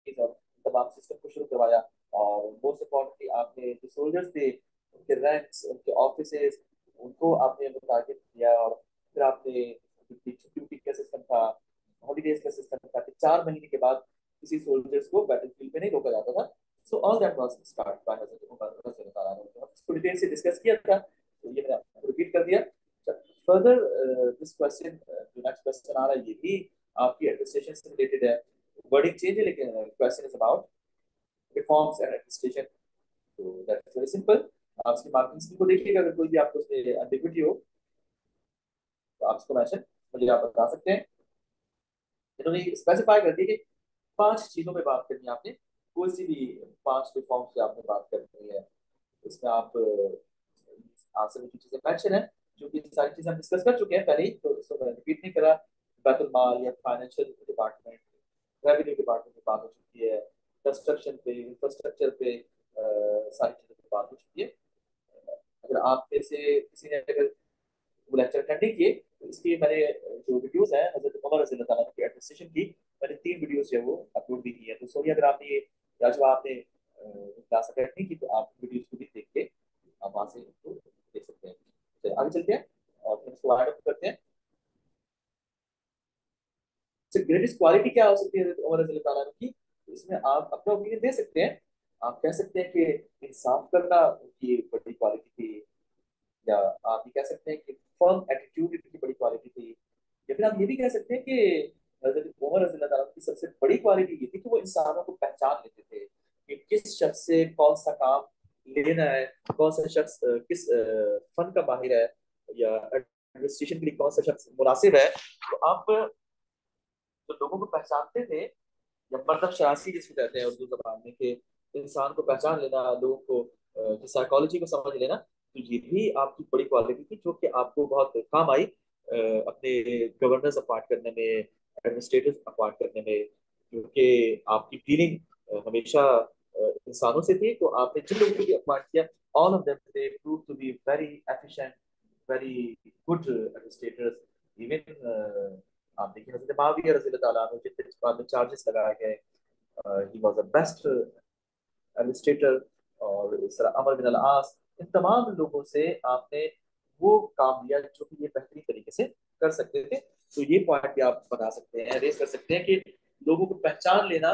और तमाम सिस्टम को शुरू करवाया, और मोस्ट इम्पोर्टेंटली आपने जो सोल्जर्स थे उनके रैंक्स, उनके ऑफिसेज, उनको आपने टारगेट किया। और फिर आपने छुट्टी उट्टी का सिस्टम था, हॉलीडेज का सिस्टम था कि 4 महीने के बाद किसी सोल्जर्स को बैटलफील्ड में नहीं रोका जाता था। So all that was start by Hazrat Umar रज़ी अल्लाह ताला अन्हु। इसको डिटेल से डिस्कस किया था, तो ये मैंने आपको रिपीट कर दिया। फर्दर दिस क्वेश्चन, जो नेक्स्ट क्वेश्चन आ रहा है, ये भी आपकी एडमिनिस्ट्रेशन से रिलेटेड है। वर्डिंग चेंज है, लेकिन question is about reforms and administration. तो दैट्स वेरी सिंपल। आप इसकी मार्किंग स्कीम को देखिएगा, अगर कोई भी आपको उसमें एम्बिग्विटी हो तो आप इसको मेंशन मुझे आप बता सकते हैं। इन्होंने स्पेसिफाई कर दिया कि 5 चीजों पे बात करनी है आपने। कोई सी भी 5 रिफॉर्म्स की आपने बात करनी है, इसमें आप आंसर में जो चीजें मेंशन है, जो कि सारी चीजें हम डिस्कस कर चुके हैं पहले ही, तो इसको मैं रिपीट नहीं करा। बैतुल माल या फाइनेंशियल डिपार्टमेंट, रेवेन्यू डिपार्टमेंट की बात हो चुकी है, कंस्ट्रक्शन पे, इंफ्रास्ट्रक्चर पे सारी चीजों की बात हो चुकी है। अगर आप में से किसी ने अगर वो लेक्चर अटेंड नहीं किए, तो इसकी मैंने जो वीडियोस हैं हजरत उमर रज़ी अल्लाह तआला की एडमिनिस्ट्रेशन की, मैंने 3 वीडियोस जो है वो अपलोड भी की है। तो सॉरी अगर आपने ये, या जो आपने क्लास अटेंड नहीं की, तो आप वीडियोस को भी देख के आप वहां से इनको देख सकते हैं। चलिए आगे चलते हैं और फिर इसको वाइंड अप करते हैं। ग्रेटेस्ट क्वालिटी क्या हो सकती है हजरत उमर रज़ी अल्लाह तआला की? तो इसमें आप अपना ओपिनियन दे सकते हैं। आप कह सकते हैं कि इंसाफ करना उनकी बड़ी क्वालिटी थी, या आप ये कह सकते हैं कि फर्म एटीट्यूड इनकी बड़ी क्वालिटी थी, या फिर आप ये भी कह सकते हैं कि हजरत उमर रज़ी अल्लाह तआला की सबसे बड़ी क्वालिटी ये थी कि वो इंसानों को पहचान लेते थे कि किस शख्स से कौन सा काम लेना है, कौन सा शख्स किस फन का माहिर है, या एडमिनिस्ट्रेशन के लिए कौन सा शख्स मुनासिब है। तो आप तो लोगों को पहचानते थे, या मतलब शनासी जिसको कहते हैं उर्दू जबान में, कि इंसान को पहचान लेना, लोगों को की साइकोलॉजी को समझ लेना, तो ये भी आपकी बड़ी क्वालिटी थी जो कि आपको बहुत काम आई अपने गवर्नेंस अपॉइंट करने में, एडमिनिस्ट्रेटर्स अपॉइंट करने में, क्योंकि आपकी डीलिंग हमेशा इंसानों से थी। तो आपने जिन लोगों को भी अपॉइंट किया, all of them they prove to be very efficient, very good administrators. Even आप देखिए हजरत माविया रज़ी अल्लाह तआला अन्हु जितने बाद में चार्जेस लगाए गए, he was the best administrator. और इस तरह अमर बिन अल आस, इन तमाम लोगों से आपने वो काम लिया जो कि ये बेहतरीन तरीके से कर सकते थे। तो ये पॉइंट भी आप बता सकते हैं, रेस कर सकते हैं कि लोगों को पहचान लेना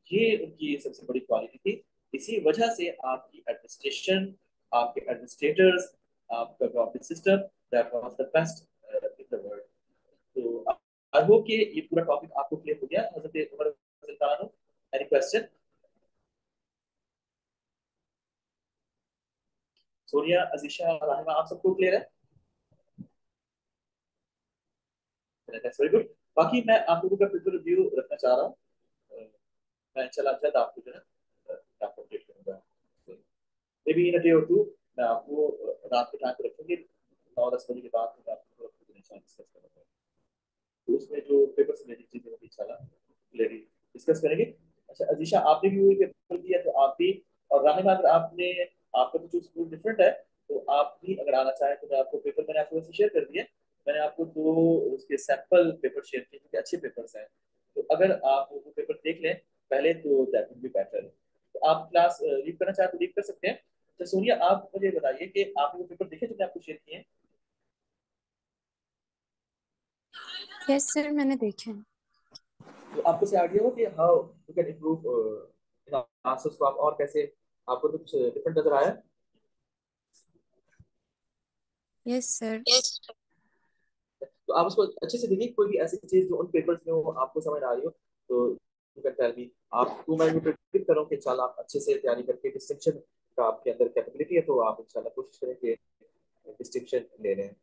ये उनकी सबसे बड़ी क्वालिटी थी। इसी वजह से आपकी एडमिनिस्ट्रेशन, आपके एडमिनिस्ट्रेटर्स, आपका government system, that was the best in the world. तो आई होप कि ये पूरा टॉपिक आपको क्लियर हो गया हजरत उमर रज़ी अल्लाह तआला। Any question? सोनिया, अजीशा, राहिमा, आप सबको क्लियर है? That's very good. बाकी मैं आप लोगों का पेपर रिव्यू रखना चाह रहा हूँ। मैं इंशाल्लाह जल्द आपको जो है आपको अपडेट करूंगा। May be in a day और टू मैं आपको रात के टाइम पे रखूंगी, 9-10 बजे के बाद मैं आपको डिस्कस करूंगा। तो उसमें जो पेपर से रिलेटेड चीजें होंगी इंशाल्लाह क्लियरली डिस्कस करेंगे। अच्छा अजीशा, आपने भी वही पेपर दिया, तो आप भी, और राहिमा अगर आपने, आपका तो जो स्कूल डिफरेंट है, तो आप भी अगर आना चाहें तो मैं आपको पेपर, मैंने आपको वैसे शेयर कर दिया। मैंने आपको 2 उसके सैंपल पेपर शेयर किए जो अच्छे पेपर्स हैं। तो अगर आप वो पेपर देख लें पहले, तो दैट वुड बी बेटर। तो आप क्लास लीव करना चाहें तो लीव कर सकते हैं। तो सोनिया, आप मुझे बताइए कि आपने वो पेपर देखे जो मैंने आपको शेयर किए हैं? यस सर, मैंने देखे हैं। तो आपको से आइडिया हो कि how you can improve in answers को, आप और कैसे, आपको कुछ डिफरेंट नजर आया? Yes sir. Yes. तो आप उसको अच्छे से देखिए, कोई भी ऐसी चीज जो उन पेपर्स में हो आपको समझ आ रही हो, तो यू कैन टेल मी। आपको मैं प्रेडिक्ट करूँ कि इंशाल्लाह आप अच्छे से तैयारी करके डिस्टिंक्शन का आपके अंदर कैपेबिलिटी है, तो आप इंशाल्लाह कोशिश करें कि डिस्टिंक्शन ले लें,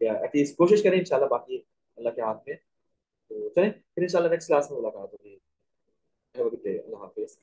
या एटलीस्ट कोशिश करें इंशाल्लाह। बाकी अल्लाह के हाथ में। तो चलें फिर इंशाल्लाह नेक्स्ट क्लास में मुलाकात होगी। Have a good day, Allah Hafiz.